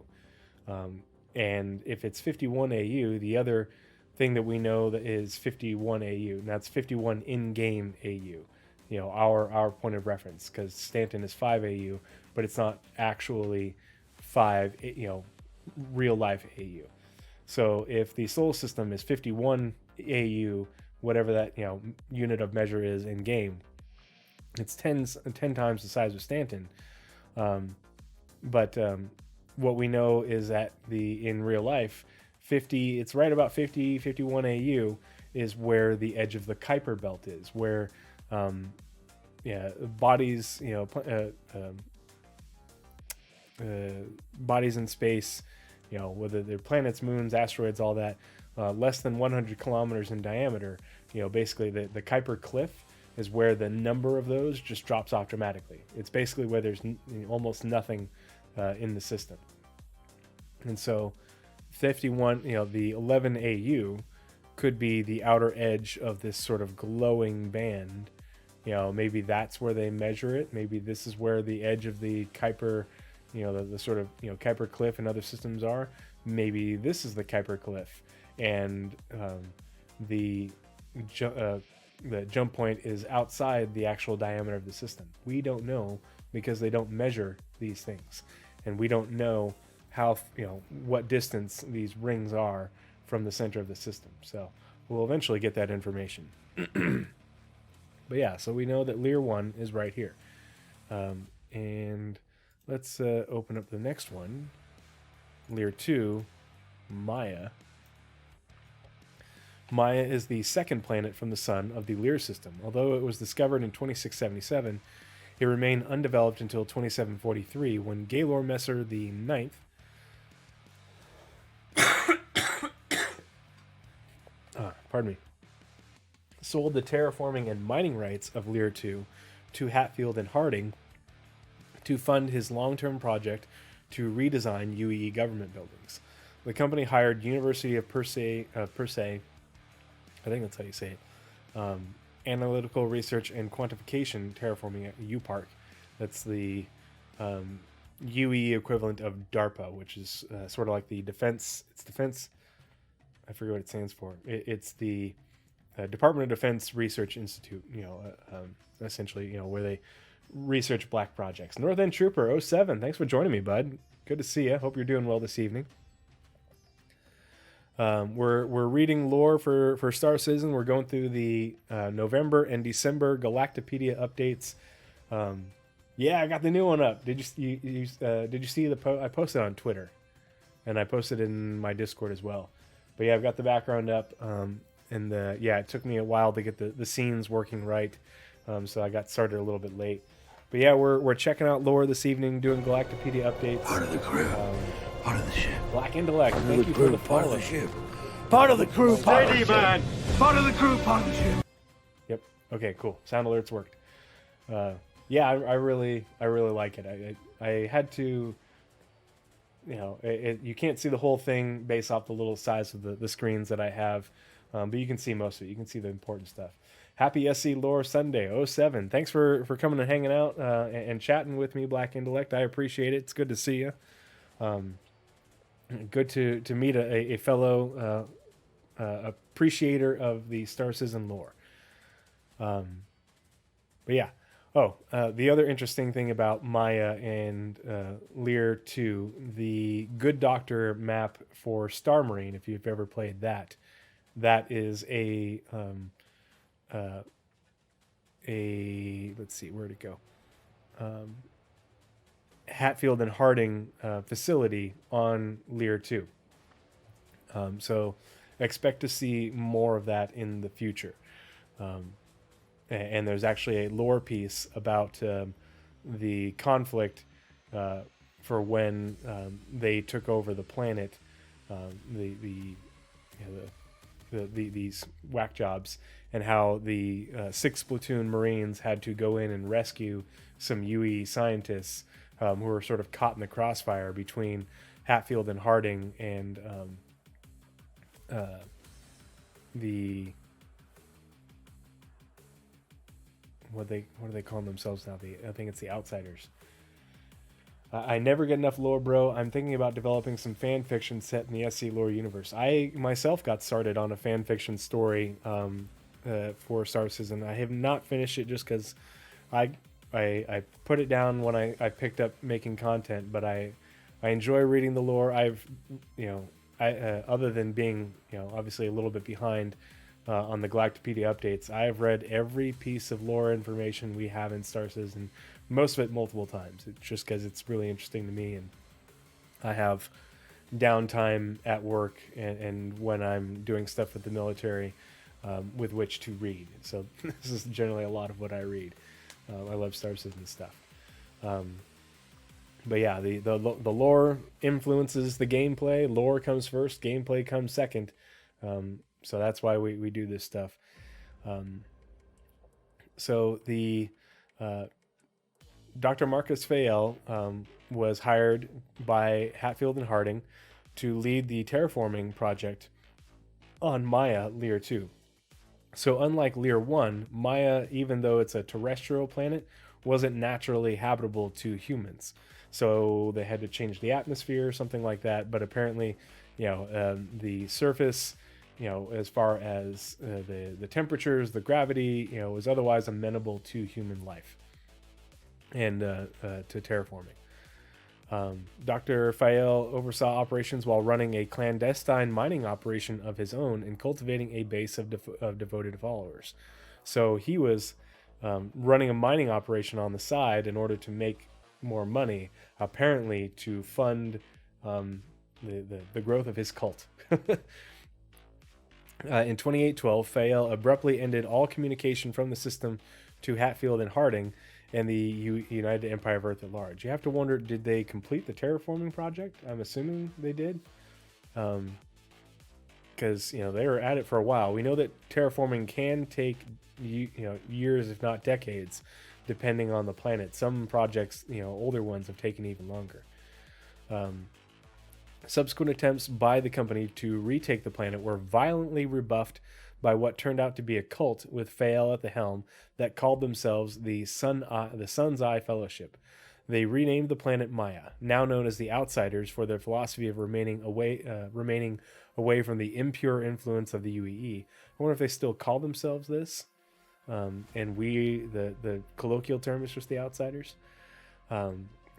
Speaker 1: And if it's 51 AU, the other thing that we know that is 51 AU, and that's 51 in-game AU. Our point of reference, because Stanton is 5 AU, but it's not actually 5, real life AU. So if the solar system is 51 AU, whatever that unit of measure is in game, it's 10 times the size of Stanton. But what we know is that in real life, 50, it's right about 50, 51 AU is where the edge of the Kuiper belt is, where bodies, bodies in space, whether they're planets, moons, asteroids, all that, less than 100 kilometers in diameter, basically the Kuiper cliff is where the number of those just drops off dramatically. It's basically where there's almost nothing in the system. And so 51, the 11 AU could be the outer edge of this sort of glowing band. Maybe that's where they measure it. Maybe this is where the edge of the Kuiper, the sort of, Kuiper cliff and other systems are. Maybe this is the Kuiper cliff. And the jump point is outside the actual diameter of the system. We don't know because they don't measure these things. And we don't know how, what distance these rings are from the center of the system. So we'll eventually get that information. But yeah, so we know that Lear 1 is right here. And let's open up the next one. Lear 2, Maya. Maya is the second planet from the sun of the Lear system. Although it was discovered in 2677, it remained undeveloped until 2743 when Gaylor Messer the Ninth pardon me, sold the terraforming and mining rights of Lear 2 to Hatfield and Harding to fund his long-term project to redesign UEE government buildings. The company hired University of Persay, I think that's how you say it, Analytical Research and Quantification Terraforming at UPark. That's the UEE equivalent of DARPA, which is sort of like the defense. It's defense. I forget what it stands for. It's the Department of Defense Research Institute. Essentially, where they research black projects. North End Trooper 07. Thanks for joining me, bud. Good to see you. Hope you're doing well this evening. We're reading lore for Star Citizen. We're going through the November and December Galactapedia updates. Yeah, I got the new one up. Did you see the post? I posted on Twitter, and I posted in my Discord as well. But yeah, I've got the background up, and it took me a while to get the scenes working right, so I got started a little bit late. But yeah, we're checking out lore this evening, doing Galactapedia updates.
Speaker 2: Part of the crew, part of the ship.
Speaker 1: Black Intellect, thank you for the follow.
Speaker 2: Part of the ship. Part of the crew, part of the ship. Part of the crew, part of the ship.
Speaker 1: Yep. Okay, cool. Sound alerts worked. Yeah, I really like it. I had to, you can't see the whole thing based off the little size of the screens that I have, but you can see most of it. You can see the important stuff. Happy SC Lore Sunday 07. Thanks for coming and hanging out and chatting with me, Black Intellect. I appreciate it. It's good to see you. Good to meet a fellow appreciator of the Star Citizen lore. But yeah. The other interesting thing about Maya and Lear 2, the Good Doctor map for Star Marine, if you've ever played that is a let's see, where'd it go? Hatfield and Harding facility on Lear 2. So expect to see more of that in the future. And there's actually a lore piece about the conflict for when they took over the planet, these whack jobs, and how the 6th Platoon Marines had to go in and rescue some UE scientists who were sort of caught in the crossfire between Hatfield and Harding and the what do they call themselves now? I think it's the Outsiders. I never get enough lore, bro. I'm thinking about developing some fan fiction set in the SC lore universe. I myself got started on a fan fiction story for Star Citizen. I have not finished it just because I put it down when I picked up making content, but I enjoy reading the lore. I've other than being obviously a little bit behind on the Galactapedia updates, I have read every piece of lore information we have in Star Citizen, most of it multiple times. It's just because it's really interesting to me, and I have downtime at work and when I'm doing stuff with the military with which to read. So this is generally a lot of what I read. I love Star Citizen stuff. But yeah, the lore influences the gameplay. Lore comes first, gameplay comes second. So that's why we do this stuff. So the Dr. Marcus Fayel was hired by Hatfield and Harding to lead the terraforming project on Maya Lear 2. So unlike Lear 1, Maya, even though it's a terrestrial planet, wasn't naturally habitable to humans. So they had to change the atmosphere or something like that. But apparently, the surface, as far as the temperatures, the gravity, was otherwise amenable to human life and to terraforming. Dr. Fayel oversaw operations while running a clandestine mining operation of his own and cultivating a base of devoted followers. So he was running a mining operation on the side in order to make more money, apparently to fund the growth of his cult. In 2812, Fayel abruptly ended all communication from the system to Hatfield and Harding and the United Empire of Earth at large. You have to wonder, did they complete the terraforming project? I'm assuming they did. Because, they were at it for a while. We know that terraforming can take, years, if not decades, depending on the planet. Some projects, older ones have taken even longer. Subsequent attempts by the company to retake the planet were violently rebuffed by what turned out to be a cult with Fayel at the helm that called themselves the Sun's Eye Fellowship. They renamed the planet Maya, now known as the Outsiders, for their philosophy of remaining away from the impure influence of the UEE. I wonder if they still call themselves this. And the colloquial term is just the Outsiders.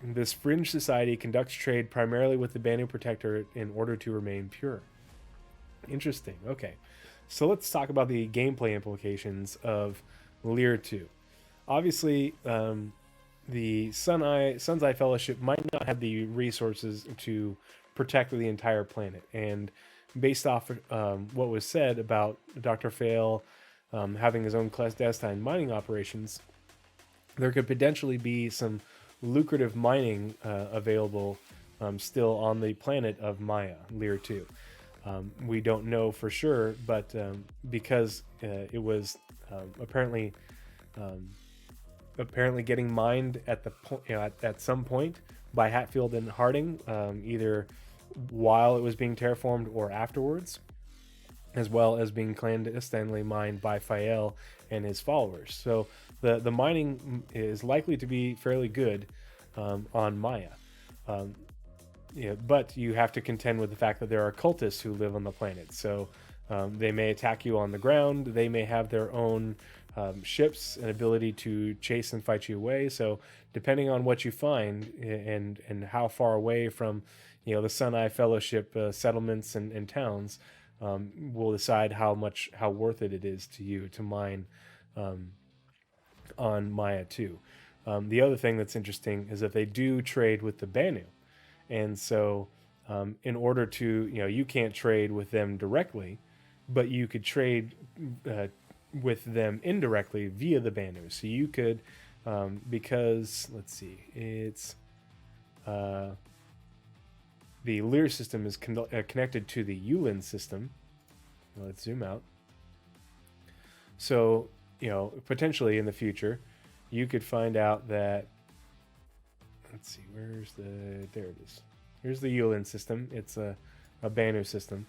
Speaker 1: This fringe society conducts trade primarily with the Banu Protectorate in order to remain pure. Interesting. Okay. So let's talk about the gameplay implications of Lear 2. Obviously, the Sun's Eye Fellowship might not have the resources to protect the entire planet. And based off what was said about Dr. Fayel having his own clandestine mining operations, there could potentially be some lucrative mining available still on the planet of Maya, Lear 2. We don't know for sure, but because it was apparently getting mined at the at some point by Hatfield and Harding, either while it was being terraformed or afterwards, as well as being clandestinely mined by Fayel and his followers. So the mining is likely to be fairly good on Maya. But you have to contend with the fact that there are cultists who live on the planet. So they may attack you on the ground. They may have their own ships and ability to chase and fight you away. So depending on what you find and how far away from the Sun Eye Fellowship settlements and towns will decide how worth it is to you to mine on Maya 2. The other thing that's interesting is that they do trade with the Banu. And so in order to, you can't trade with them directly, but you could trade with them indirectly via the Banu. So you could, because, let's see, it's the Lear system is connected to the Yulin system. Let's zoom out. So, potentially in the future, you could find out that, let's see, there it is. Here's the Yulin system. It's a Banu system.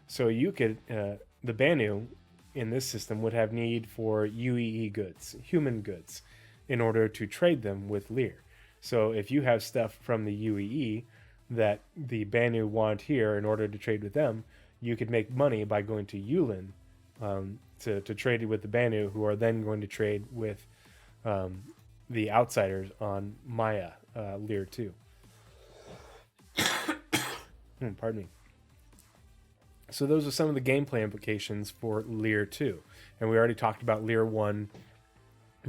Speaker 1: So you could, the Banu in this system would have need for UEE goods, human goods, in order to trade them with Lear. So if you have stuff from the UEE that the Banu want here in order to trade with them, you could make money by going to Yulin to trade with the Banu, who are then going to trade with the Outsiders on Maya, Lear 2. Pardon me. So those are some of the gameplay implications for Lear 2. And we already talked about Lear 1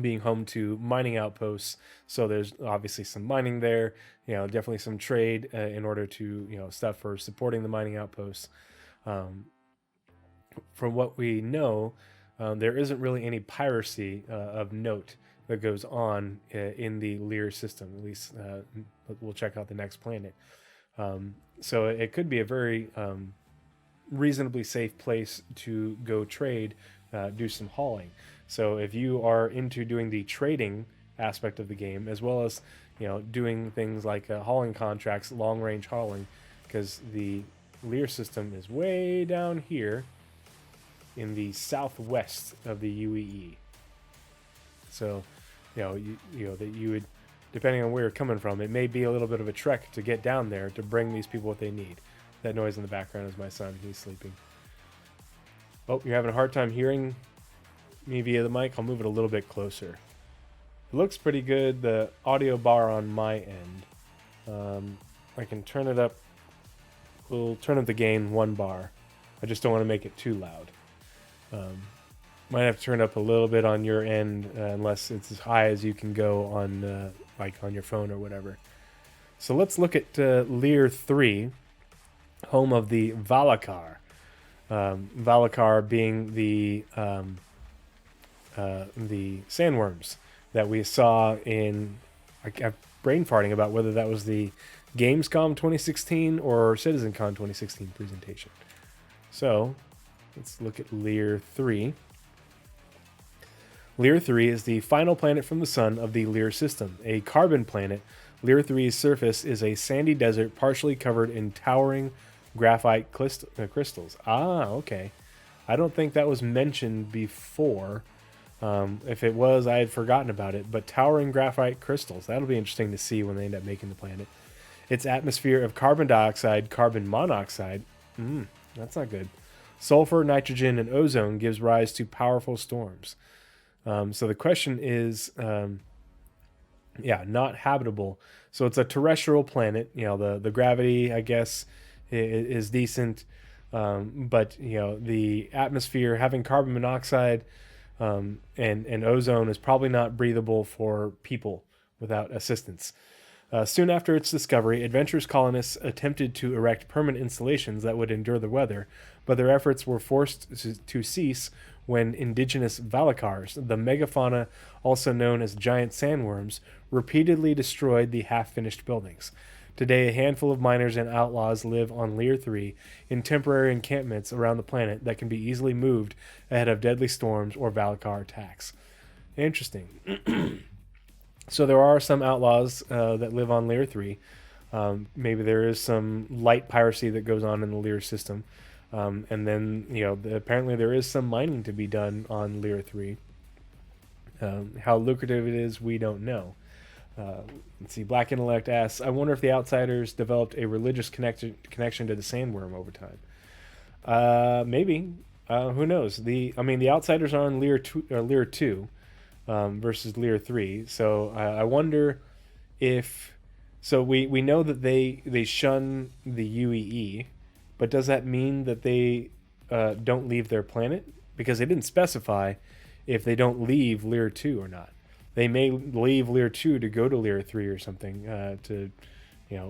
Speaker 1: being home to mining outposts. So there's obviously some mining there, definitely some trade in order to, stuff for supporting the mining outposts. From what we know, there isn't really any piracy of note that goes on in the Lear system. At least we'll check out the next planet. So it could be a very reasonably safe place to go trade, do some hauling. So if you are into doing the trading aspect of the game, as well as doing things like hauling contracts, long range hauling, because the Lear system is way down here in the southwest of the UEE. So, that you would, depending on where you're coming from, it may be a little bit of a trek to get down there to bring these people what they need. That noise in the background is my son. He's sleeping. Oh, you're having a hard time hearing me via the mic? I'll move it a little bit closer. It looks pretty good. The audio bar on my end. I can turn it up. We'll turn up the gain 1 bar. I just don't want to make it too loud. Might have to turn up a little bit on your end, unless it's as high as you can go on, like on your phone or whatever. So let's look at Lear 3, home of the Valakar. Valakar being the sandworms that we saw in. I'm brain farting about whether that was the Gamescom 2016 or CitizenCon 2016 presentation. So let's look at Lear 3. Lear 3 is the final planet from the sun of the Lear system. A carbon planet, Lear 3's surface is a sandy desert partially covered in towering graphite crystals. Ah, okay. I don't think that was mentioned before. If it was, I had forgotten about it. But towering graphite crystals, that'll be interesting to see when they end up making the planet. Its atmosphere of carbon dioxide, carbon monoxide, that's not good. Sulfur, nitrogen, and ozone gives rise to powerful storms. So the question is, not habitable. So it's a terrestrial planet. The gravity, I guess, is decent. But, the atmosphere having carbon monoxide and ozone is probably not breathable for people without assistance. Soon after its discovery, adventurous colonists attempted to erect permanent installations that would endure the weather, but their efforts were forced to cease when indigenous Valakars, the megafauna also known as giant sandworms, repeatedly destroyed the half-finished buildings. Today, a handful of miners and outlaws live on Lear 3 in temporary encampments around the planet that can be easily moved ahead of deadly storms or Valakar attacks. Interesting. So there are some outlaws that live on Lear 3. Maybe there is some light piracy that goes on in the Lear system. And then, apparently there is some mining to be done on Lear 3. How lucrative it is, we don't know. Let's see, Black Intellect asks, I wonder if the Outsiders developed a religious connection to the sandworm over time. Maybe. Who knows? The Outsiders are on Lear 2 versus Lear 3. So I wonder if... So we know that they shun the UEE, but does that mean that they don't leave their planet? Because they didn't specify if they don't leave Lear 2 or not. They may leave Lear 2 to go to Lear 3 or something.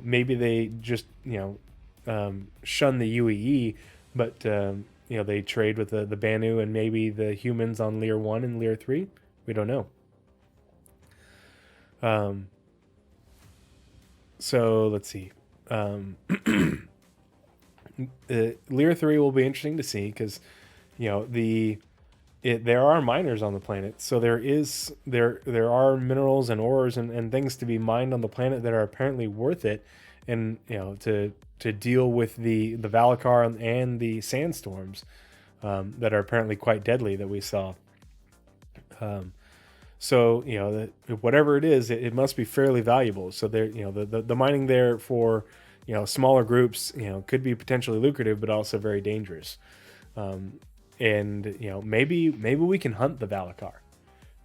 Speaker 1: Maybe they just shun the UEE, but they trade with the Banu and maybe the humans on Lear 1 and Lear 3. We don't know. So let's see. Lear 3 will be interesting to see because, there are miners on the planet, so there are minerals and ores and things to be mined on the planet that are apparently worth it, and to deal with the Valakar and the sandstorms that are apparently quite deadly that we saw. So whatever it is, it must be fairly valuable. So there, the mining there for smaller groups, could be potentially lucrative, but also very dangerous. And maybe we can hunt the Valakar.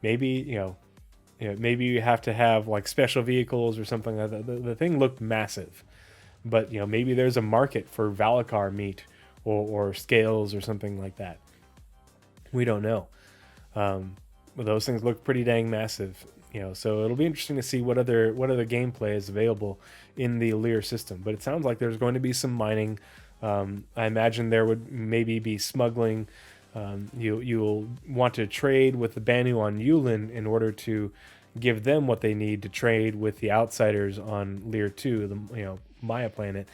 Speaker 1: Maybe maybe you have to have like special vehicles or something like that. The thing looked massive, but maybe there's a market for Valakar meat or scales or something like that. We don't know. those things look pretty dang massive. So it'll be interesting to see what other gameplay is available in the Lear system. But it sounds like there's going to be some mining. I imagine there would maybe be smuggling. You'll want to trade with the Banu on Yulin in order to give them what they need to trade with the Outsiders on Lear 2, the Maya planet,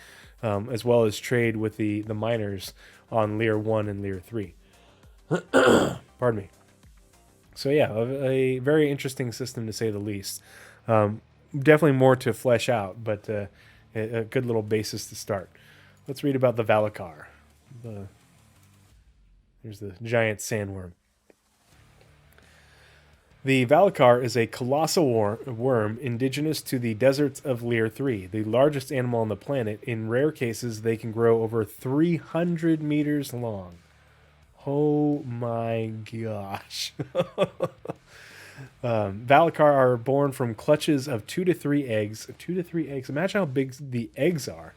Speaker 1: as well as trade with the miners on Lear 1 and Lear 3. Pardon me. So yeah, a very interesting system to say the least. Definitely more to flesh out, but a good little basis to start. Let's read about the Valakar. Here's the giant sandworm. The Valakar is a colossal worm indigenous to the deserts of Lear 3, the largest animal on the planet. In rare cases, they can grow over 300 meters long. Oh my gosh. Valakar are born from clutches of 2 to 3 eggs. 2 to 3 eggs. Imagine how big the eggs are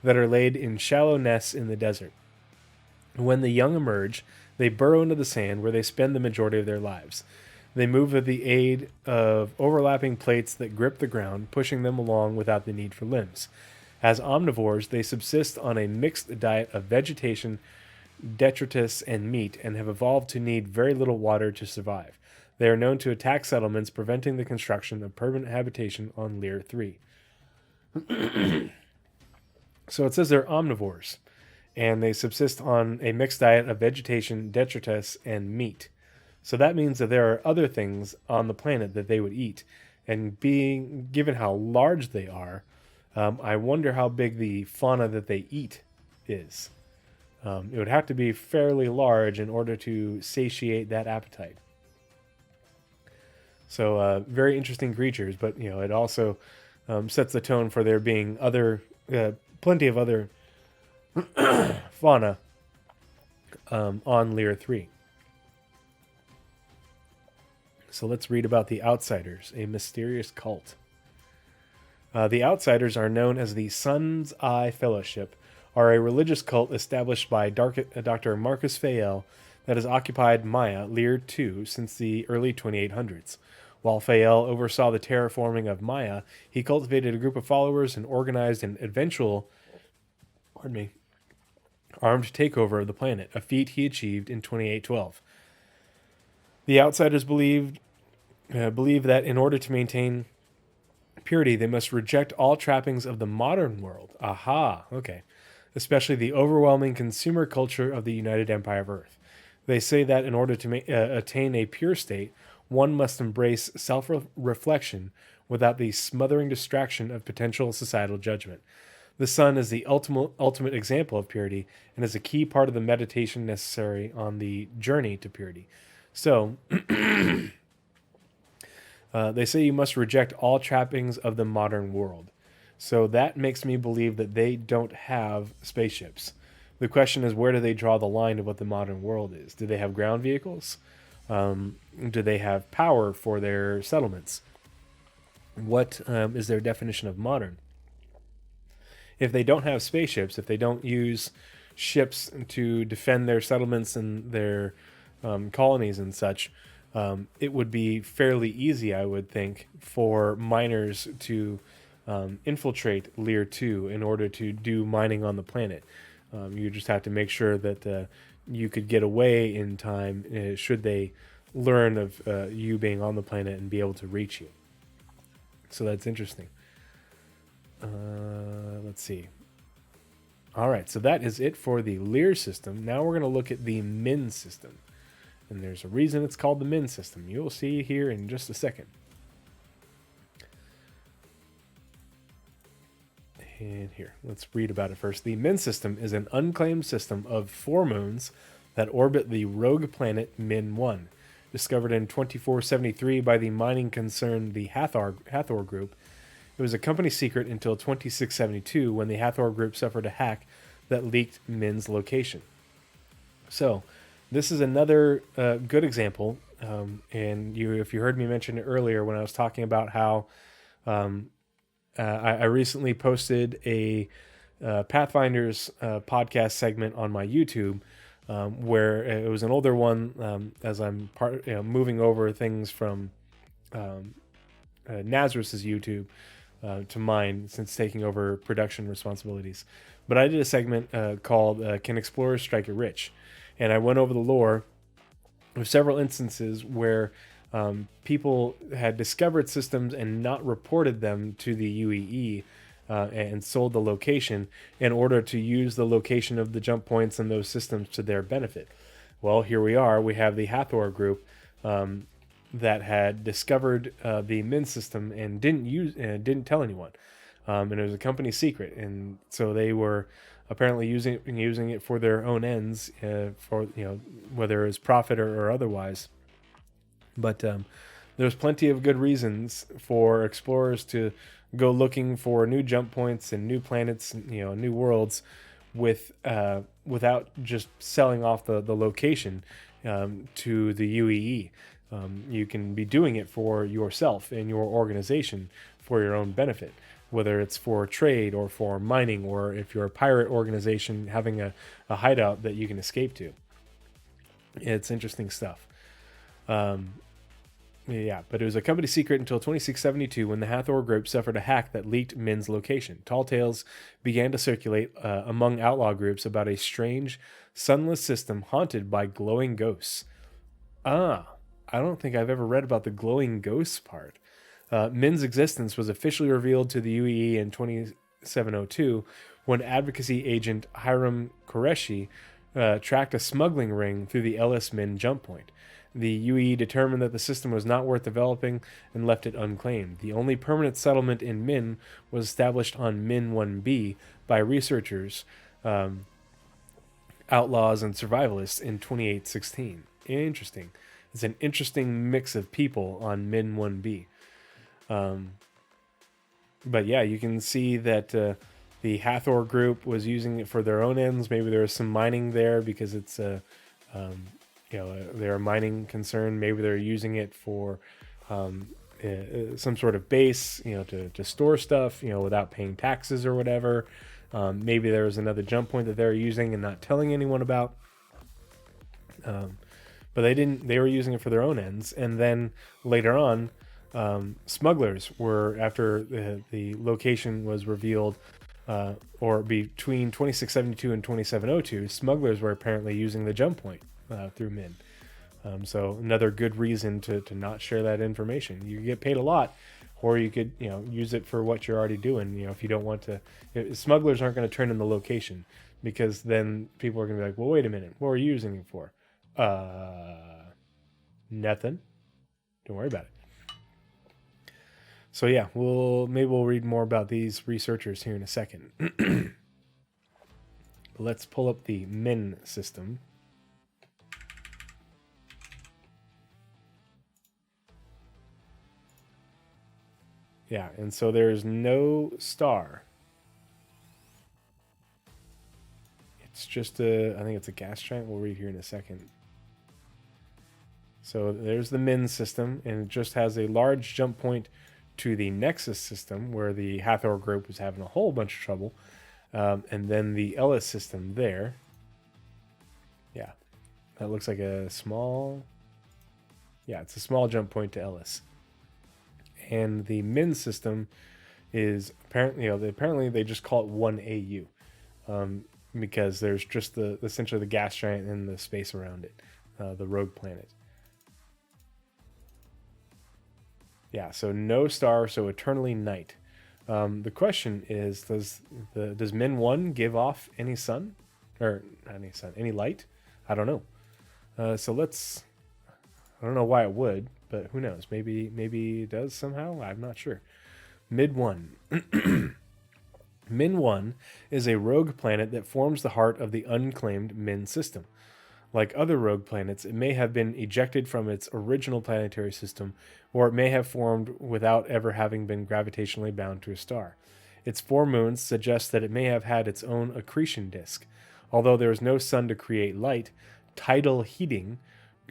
Speaker 1: that are laid in shallow nests in the desert. When the young emerge, they burrow into the sand where they spend the majority of their lives. They move with the aid of overlapping plates that grip the ground, pushing them along without the need for limbs. As omnivores, they subsist on a mixed diet of vegetation, detritus, and meat, and have evolved to need very little water to survive. They are known to attack settlements, preventing the construction of permanent habitation on Lear 3. So it says they're omnivores, and they subsist on a mixed diet of vegetation, detritus, and meat. So that means that there are other things on the planet that they would eat. And being given how large they are, I wonder how big the fauna that they eat is. It would have to be fairly large in order to satiate that appetite. So very interesting creatures, but it also sets the tone for there being plenty of other fauna on Lear 3. So let's read about the Outsiders, a mysterious cult. The Outsiders are known as the Sun's Eye Fellowship, are a religious cult established by Dr. Marcus Fayel that has occupied Maya, Lear 2, since the early 2800s. While Fayel oversaw the terraforming of Maya, he cultivated a group of followers and organized an eventual armed takeover of the planet, a feat he achieved in 2812. The Outsiders believe that in order to maintain purity, they must reject all trappings of the modern world. Aha, okay. Especially the overwhelming consumer culture of the United Empire of Earth. They say that in order to attain a pure state, one must embrace self-reflection without the smothering distraction of potential societal judgment. The sun is the ultimate example of purity and is a key part of the meditation necessary on the journey to purity. So, they say you must reject all trappings of the modern world. So that makes me believe that they don't have spaceships. The question is, where do they draw the line of what the modern world is? Do they have ground vehicles? Do they have power for their settlements? What is their definition of modern? If they don't have spaceships, if they don't use ships to defend their settlements and their colonies and such, it would be fairly easy, I would think, for miners to infiltrate Lear 2 in order to do mining on the planet. You just have to make sure that you could get away in time should they learn of you being on the planet and be able to reach you. So that's interesting. Let's see. All right, so that is it for the Lear system. Now we're going to look at the Min system. And there's a reason it's called the Min system. You'll see here in just a second. And here, let's read about it first. The Min system is an unclaimed system of 4 moons that orbit the rogue planet Min 1. Discovered in 2473 by the mining concern the Hathor Group, it was a company secret until 2672 when the Hathor Group suffered a hack that leaked Min's location. So, this is another good example, and if you heard me mention it earlier when I was talking about how I recently posted a Pathfinders podcast segment on my YouTube where it was an older one. As I'm moving over things from Nazareth's YouTube to mine since taking over production responsibilities. But I did a segment called "Can Explorers Strike It Rich?" and I went over the lore of several instances where people had discovered systems and not reported them to the UEE and sold the location in order to use the location of the jump points and those systems to their benefit. Well, here we are. We have the Hathor group that had discovered the Min system and didn't tell anyone, and it was a company secret, and so they were apparently using it for their own ends, for whether it's profit or otherwise. But there's plenty of good reasons for explorers to go looking for new jump points and new planets, new worlds, without just selling off the location to the UEE. You can be doing it for yourself and your organization for your own benefit, whether it's for trade or for mining, or if you're a pirate organization having a hideout that you can escape to. It's interesting stuff. Yeah, but it was a company secret until 2672 when the Hathor group suffered a hack that leaked Min's location. Tall tales began to circulate among outlaw groups about a strange, sunless system haunted by glowing ghosts. I don't think I've ever read about the glowing ghosts part. Min's existence was officially revealed to the UEE in 2702 when advocacy agent Hiram Qureshi tracked a smuggling ring through the Ellis Min jump point. The UEE determined that the system was not worth developing and left it unclaimed. The only permanent settlement in Min was established on Min 1B by researchers, outlaws, and survivalists in 2816. Interesting. It's an interesting mix of people on Min 1B. But yeah, you can see that the Hathor group was using it for their own ends. Maybe there was some mining there because it's they're a mining concern. Maybe they're using it for some sort of base, to store stuff, without paying taxes or whatever. Maybe there was another jump point that they're using and not telling anyone about. But they were using it for their own ends. And then later on, smugglers were, after the location was revealed, or between 2672 and 2702, smugglers were apparently using the jump point through Min. So another good reason to not share that information. You get paid a lot, or you could use it for what you're already doing. If you don't want to, smugglers aren't going to turn in the location, because then people are going to be like, well, wait a minute, what are you using it for? Nothing. Don't worry about it. So yeah, maybe we'll read more about these researchers here in a second. Let's pull up the Min system. Yeah, and so there's no star. It's just I think it's a gas giant. We'll read here in a second. So there's the Min system, and it just has a large jump point to the Nexus system, where the Hathor group was having a whole bunch of trouble. And then the Ellis system there. Yeah, that looks like a small... Yeah, it's a small jump point to Ellis. And the Min system is apparently they just call it 1AU, because there's just essentially the gas giant and the space around it, the rogue planet. Yeah, so no star, so eternally night. The question is, does Min 1 give off any sun, or not any sun, any light? I don't know. So let's. I don't know why it would, but who knows? Maybe it does somehow. I'm not sure. Min 1. Min 1 is a rogue planet that forms the heart of the unclaimed Min system. Like other rogue planets, it may have been ejected from its original planetary system, or it may have formed without ever having been gravitationally bound to a star. Its 4 moons suggest that it may have had its own accretion disk. Although there is no sun to create light, tidal heating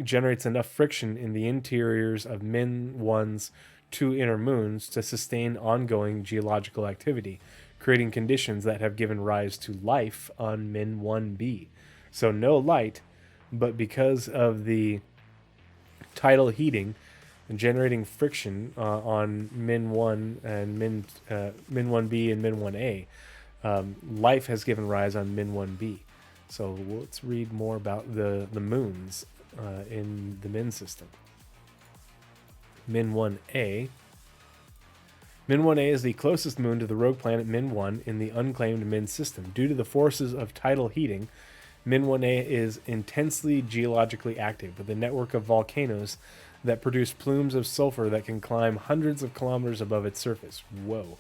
Speaker 1: generates enough friction in the interiors of Min 1's 2 inner moons to sustain ongoing geological activity, creating conditions that have given rise to life on Min 1b. So no light, but because of the tidal heating and generating friction on Min 1 and Min 1B and Min 1A, life has given rise on Min 1B. So let's read more about the moons in the Min system. Min 1A. Min 1A is the closest moon to the rogue planet Min 1 in the unclaimed Min system. Due to the forces of tidal heating, Min 1A is intensely geologically active, with a network of volcanoes that produce plumes of sulfur that can climb hundreds of kilometers above its surface. Whoa.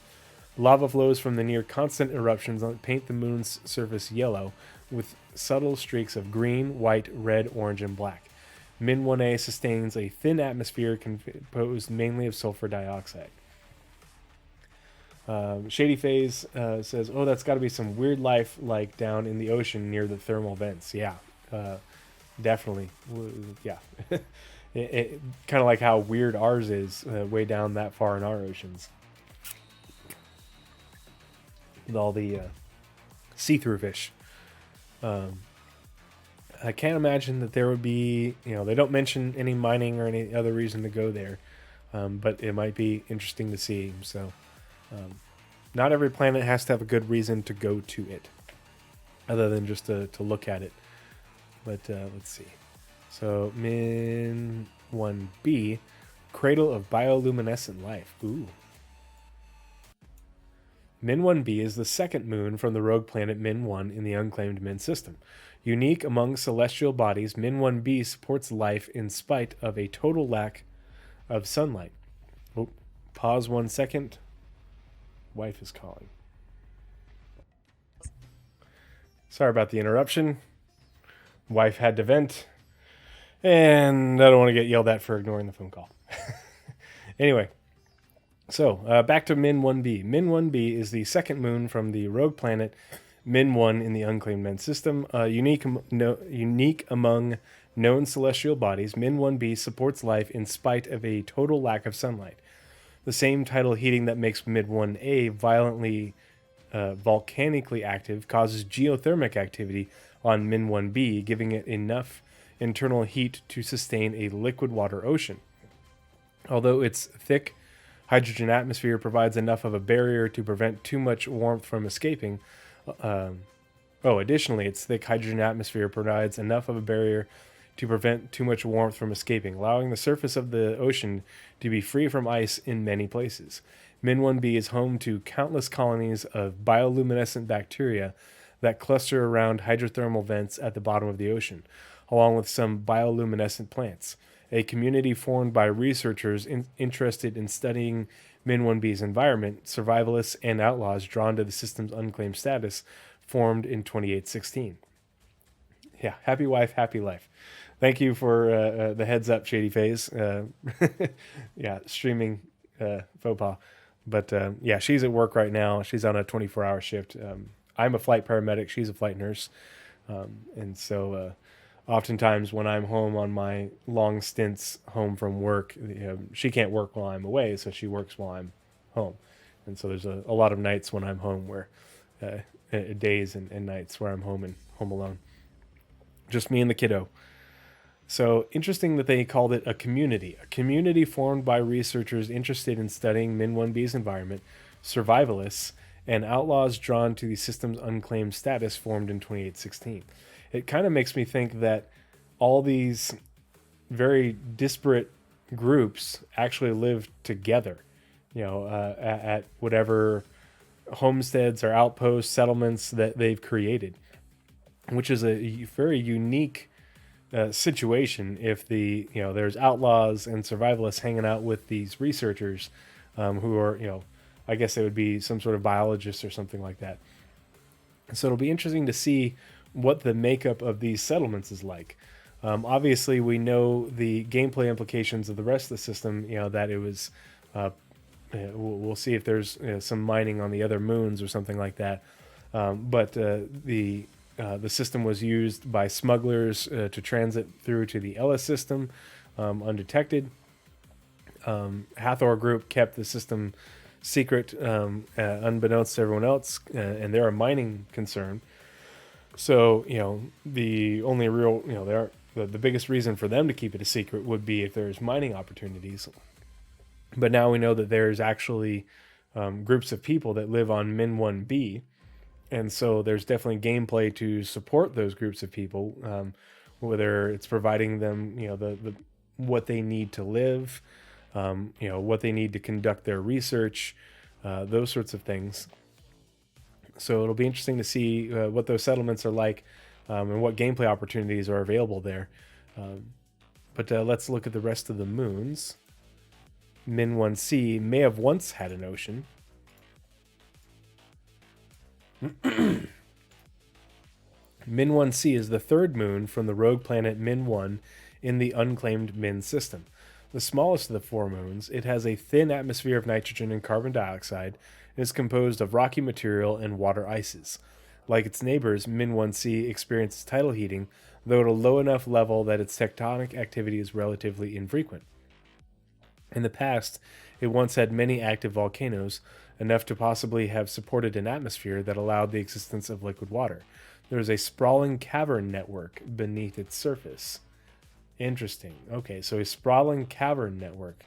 Speaker 1: Lava flows from the near constant eruptions that paint the moon's surface yellow, with subtle streaks of green, white, red, orange, and black. Min 1A sustains a thin atmosphere composed mainly of sulfur dioxide. Shady Phase says, "Oh, that's got to be some weird life like down in the ocean near the thermal vents." Yeah, definitely. Yeah, it kind of like how weird ours is, way down that far in our oceans, with all the see-through fish. I can't imagine that there would be, they don't mention any mining or any other reason to go there, but it might be interesting to see. So. Not every planet has to have a good reason to go to it, other than just to look at it. But let's see. So Min 1B, Cradle of Bioluminescent Life. Ooh. Min 1B is the second moon from the rogue planet Min 1 in the unclaimed Min system. Unique among celestial bodies, Min 1B supports life in spite of a total lack of sunlight. Oh, pause 1 second. Wife is calling. Sorry about the interruption. Wife had to vent, and I don't want to get yelled at for ignoring the phone call. Anyway, so back to Min 1B. Min 1B is the second moon from the rogue planet Min 1 in the unclaimed Min system. Unique among known celestial bodies, Min 1B supports life in spite of a total lack of sunlight. The same tidal heating that makes Min 1A violently volcanically active causes geothermic activity on Min 1B, giving it enough internal heat to sustain a liquid water ocean. Although its thick hydrogen atmosphere provides enough of a barrier to prevent too much warmth from escaping. Additionally, its thick hydrogen atmosphere provides enough of a barrier to prevent too much warmth from escaping, allowing the surface of the ocean to be free from ice in many places. Min 1B is home to countless colonies of bioluminescent bacteria that cluster around hydrothermal vents at the bottom of the ocean, along with some bioluminescent plants. A community formed by researchers interested in studying Min 1B's environment, survivalists, and outlaws drawn to the system's unclaimed status, formed in 2816. Yeah, happy wife, happy life. Thank you for the heads up, Shady Phase. Yeah, streaming faux pas. But yeah, she's at work right now. She's on a 24-hour shift. I'm a flight paramedic. She's a flight nurse. And so oftentimes when I'm home on my long stints home from work, she can't work while I'm away, so she works while I'm home. And so there's a lot of nights when I'm home where, days and nights where I'm home and home alone. Just me and the kiddo. So interesting that they called it a community formed by researchers interested in studying Min 1B's environment, survivalists, and outlaws drawn to the system's unclaimed status, formed in 2816. It kind of makes me think that all these very disparate groups actually live together, at whatever homesteads or outposts, settlements that they've created, which is a very unique situation. If there's outlaws and survivalists hanging out with these researchers, who are, I guess they would be some sort of biologists or something like that. So it'll be interesting to see what the makeup of these settlements is like. Obviously, we know the gameplay implications of the rest of the system. That it was. We'll see if there's some mining on the other moons or something like that. But the system was used by smugglers to transit through to the Ellis system undetected. Hathor Group kept the system secret, unbeknownst to everyone else, and they're a mining concern. So, the only real, the biggest reason for them to keep it a secret would be if there's mining opportunities. But now we know that there's actually groups of people that live on Min 1B. And so there's definitely gameplay to support those groups of people, whether it's providing them, the what they need to live, what they need to conduct their research, those sorts of things. So it'll be interesting to see what those settlements are like, and what gameplay opportunities are available there. But let's look at the rest of the moons. Min 1C may have once had an ocean. Min 1C is the third moon from the rogue planet Min 1 in the unclaimed Min system. The smallest of the four moons, it has a thin atmosphere of nitrogen and carbon dioxide and is composed of rocky material and water ices. Like its neighbors, Min 1C experiences tidal heating, though at a low enough level that its tectonic activity is relatively infrequent. In the past, it once had many active volcanoes, enough to possibly have supported an atmosphere that allowed the existence of liquid water. There is a sprawling cavern network beneath its surface. Interesting. Okay, so a sprawling cavern network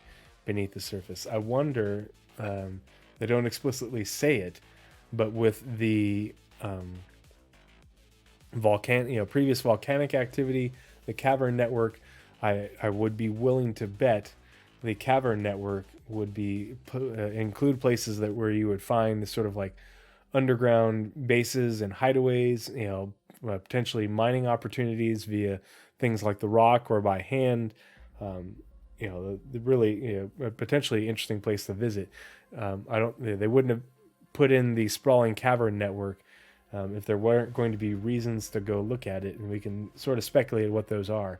Speaker 1: beneath the surface. I wonder, they don't explicitly say it, but with the previous volcanic activity, the cavern network, I would be willing to bet the cavern network would be include places where you would find this sort of like underground bases and hideaways, potentially mining opportunities via things like the rock or by hand. Really, a potentially interesting place to visit. They wouldn't have put in the sprawling cavern network if there weren't going to be reasons to go look at it, and we can sort of speculate what those are,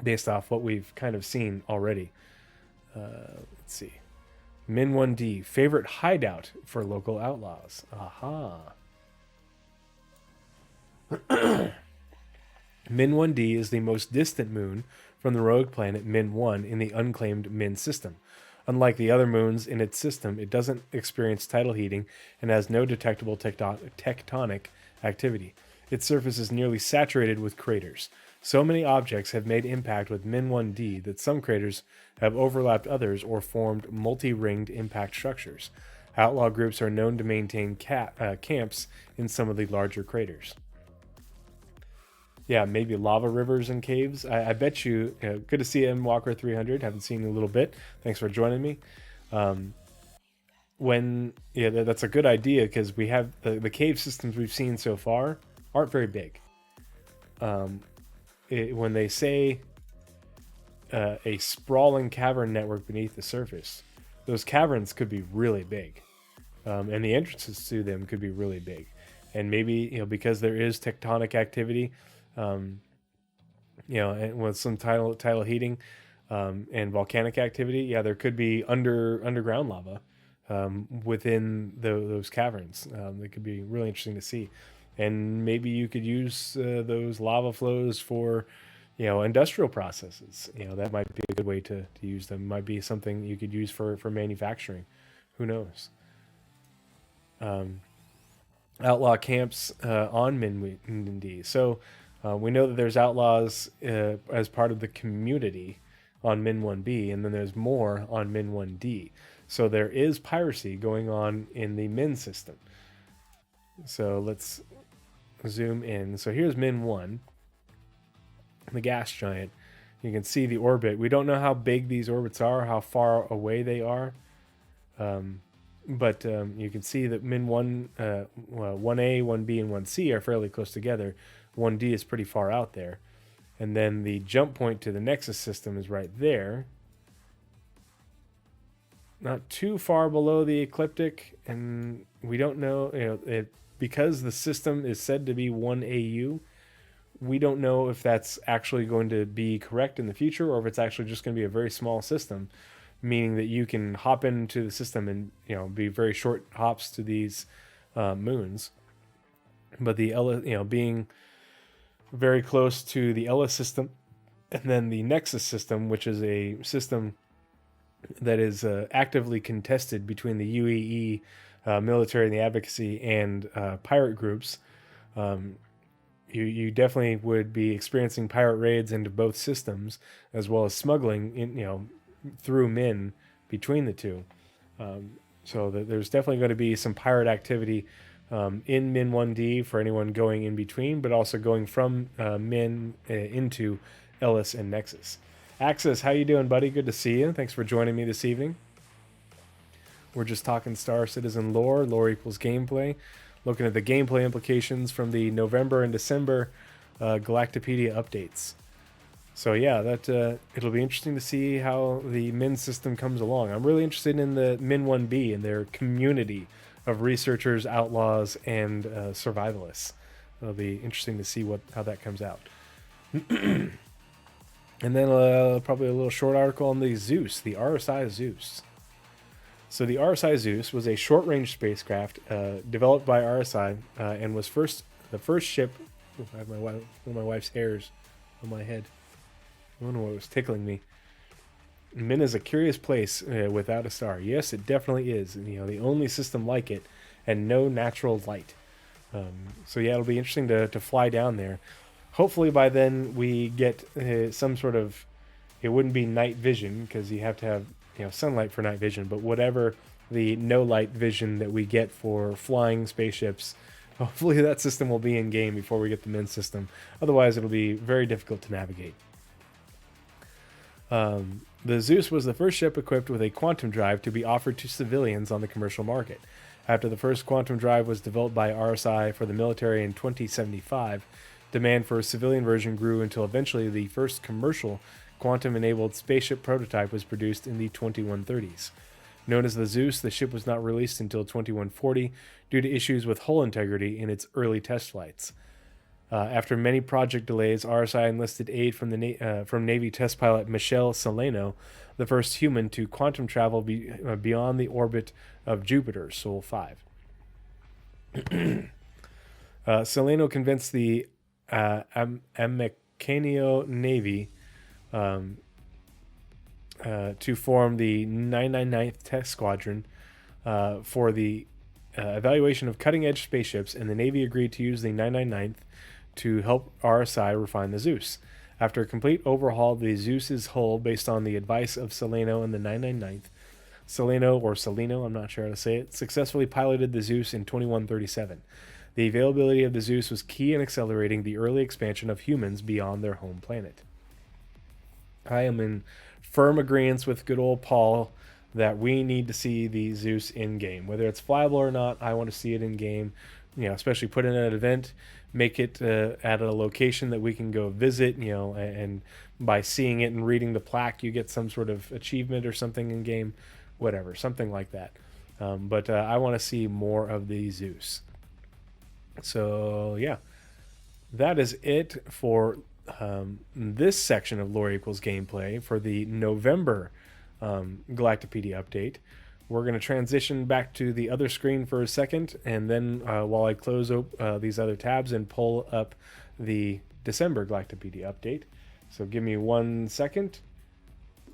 Speaker 1: based off what we've kind of seen already. Let's see. Min 1D, favorite hideout for local outlaws. Aha. Min 1D is the most distant moon from the rogue planet Min 1 in the unclaimed Min system. Unlike the other moons in its system, it doesn't experience tidal heating and has no detectable tectonic activity. Its surface is nearly saturated with craters. So many objects have made impact with Min 1D that some craters have overlapped others or formed multi-ringed impact structures. Outlaw groups are known to maintain camps in some of the larger craters. Yeah, maybe lava rivers and caves. I bet you. Good to see you, M Walker 300. Haven't seen you in a little bit. Thanks for joining me. That's a good idea because we have the cave systems we've seen so far aren't very big. When they say a sprawling cavern network beneath the surface, those caverns could be really big, and the entrances to them could be really big. And maybe because there is tectonic activity, and with some tidal heating and volcanic activity, there could be underground lava within those caverns. That could be really interesting to see. And maybe you could use those lava flows for, industrial processes. That might be a good way to use them. Might be something you could use for manufacturing. Who knows? Outlaw camps on Min D. So we know that there's outlaws as part of the community on Min 1B, and then there's more on Min 1D. So there is piracy going on in the Min system. So let's zoom in. So here's Min 1, the gas giant. You can see the orbit. We don't know how big these orbits are, how far away they are. But you can see that Min 1, 1A, 1B, and 1C are fairly close together. 1D is pretty far out there. And then the jump point to the Nexus system is right there. Not too far below the ecliptic, and we don't know, because the system is said to be 1 AU, we don't know if that's actually going to be correct in the future or if it's actually just going to be a very small system, meaning that you can hop into the system and be very short hops to these moons. But the being very close to the Ella system, and then the Nexus system, which is a system that is actively contested between the UEE, military and the advocacy and pirate groups, you definitely would be experiencing pirate raids into both systems, as well as smuggling through Min between the two. So there's definitely going to be some pirate activity in Min 1D for anyone going in between, but also going from Min into Ellis and Nexus. Axis, how you doing, buddy? Good to see you. Thanks for joining me this evening. We're just talking Star Citizen lore. Lore equals gameplay. Looking at the gameplay implications from the November and December Galactapedia updates. So yeah, it'll be interesting to see how the Min system comes along. I'm really interested in the Min 1B and their community of researchers, outlaws, and survivalists. It'll be interesting to see how that comes out. And then probably a little short article on the Zeus, the RSI Zeus. So the RSI Zeus was a short-range spacecraft developed by RSI and was the first ship. I have one of my wife's hairs on my head. I don't know what was tickling me. Min is a curious place without a star. Yes, it definitely is. The only system like it, and no natural light. So yeah, it'll be interesting to fly down there. Hopefully by then we get some sort of. It wouldn't be night vision because you have to have sunlight for night vision, but whatever the no light vision that we get for flying spaceships, hopefully that system will be in game before we get the Min system. Otherwise, it'll be very difficult to navigate. The Zeus was the first ship equipped with a quantum drive to be offered to civilians on the commercial market. After the first quantum drive was developed by RSI for the military in 2075, demand for a civilian version grew until eventually the first commercial quantum-enabled spaceship prototype was produced in the 2130s. Known as the Zeus, the ship was not released until 2140 due to issues with hull integrity in its early test flights. After many project delays, RSI enlisted aid from Navy test pilot Michel Soleno, the first human to quantum travel beyond the orbit of Jupiter, Sol 5. Soleno convinced the Americanio Navy to form the 999th Test Squadron for the evaluation of cutting-edge spaceships, and the Navy agreed to use the 999th to help RSI refine the Zeus. After a complete overhaul of the Zeus's hull based on the advice of Soleno and the 999th, Soleno, I'm not sure how to say it, successfully piloted the Zeus in 2137. The availability of the Zeus was key in accelerating the early expansion of humans beyond their home planet. I am in firm agreement with good old Paul that we need to see the Zeus in game. Whether it's flyable or not, I want to see it in game. Especially put in an event, make it at a location that we can go visit, and by seeing it and reading the plaque, you get some sort of achievement or something in game, whatever, something like that. But I want to see more of the Zeus. So yeah, that is it for this section of Lore Equals Gameplay for the November Galactapedia update. We're going to transition back to the other screen for a second, and then while I close these other tabs and pull up the December Galactapedia update. So give me 1 second.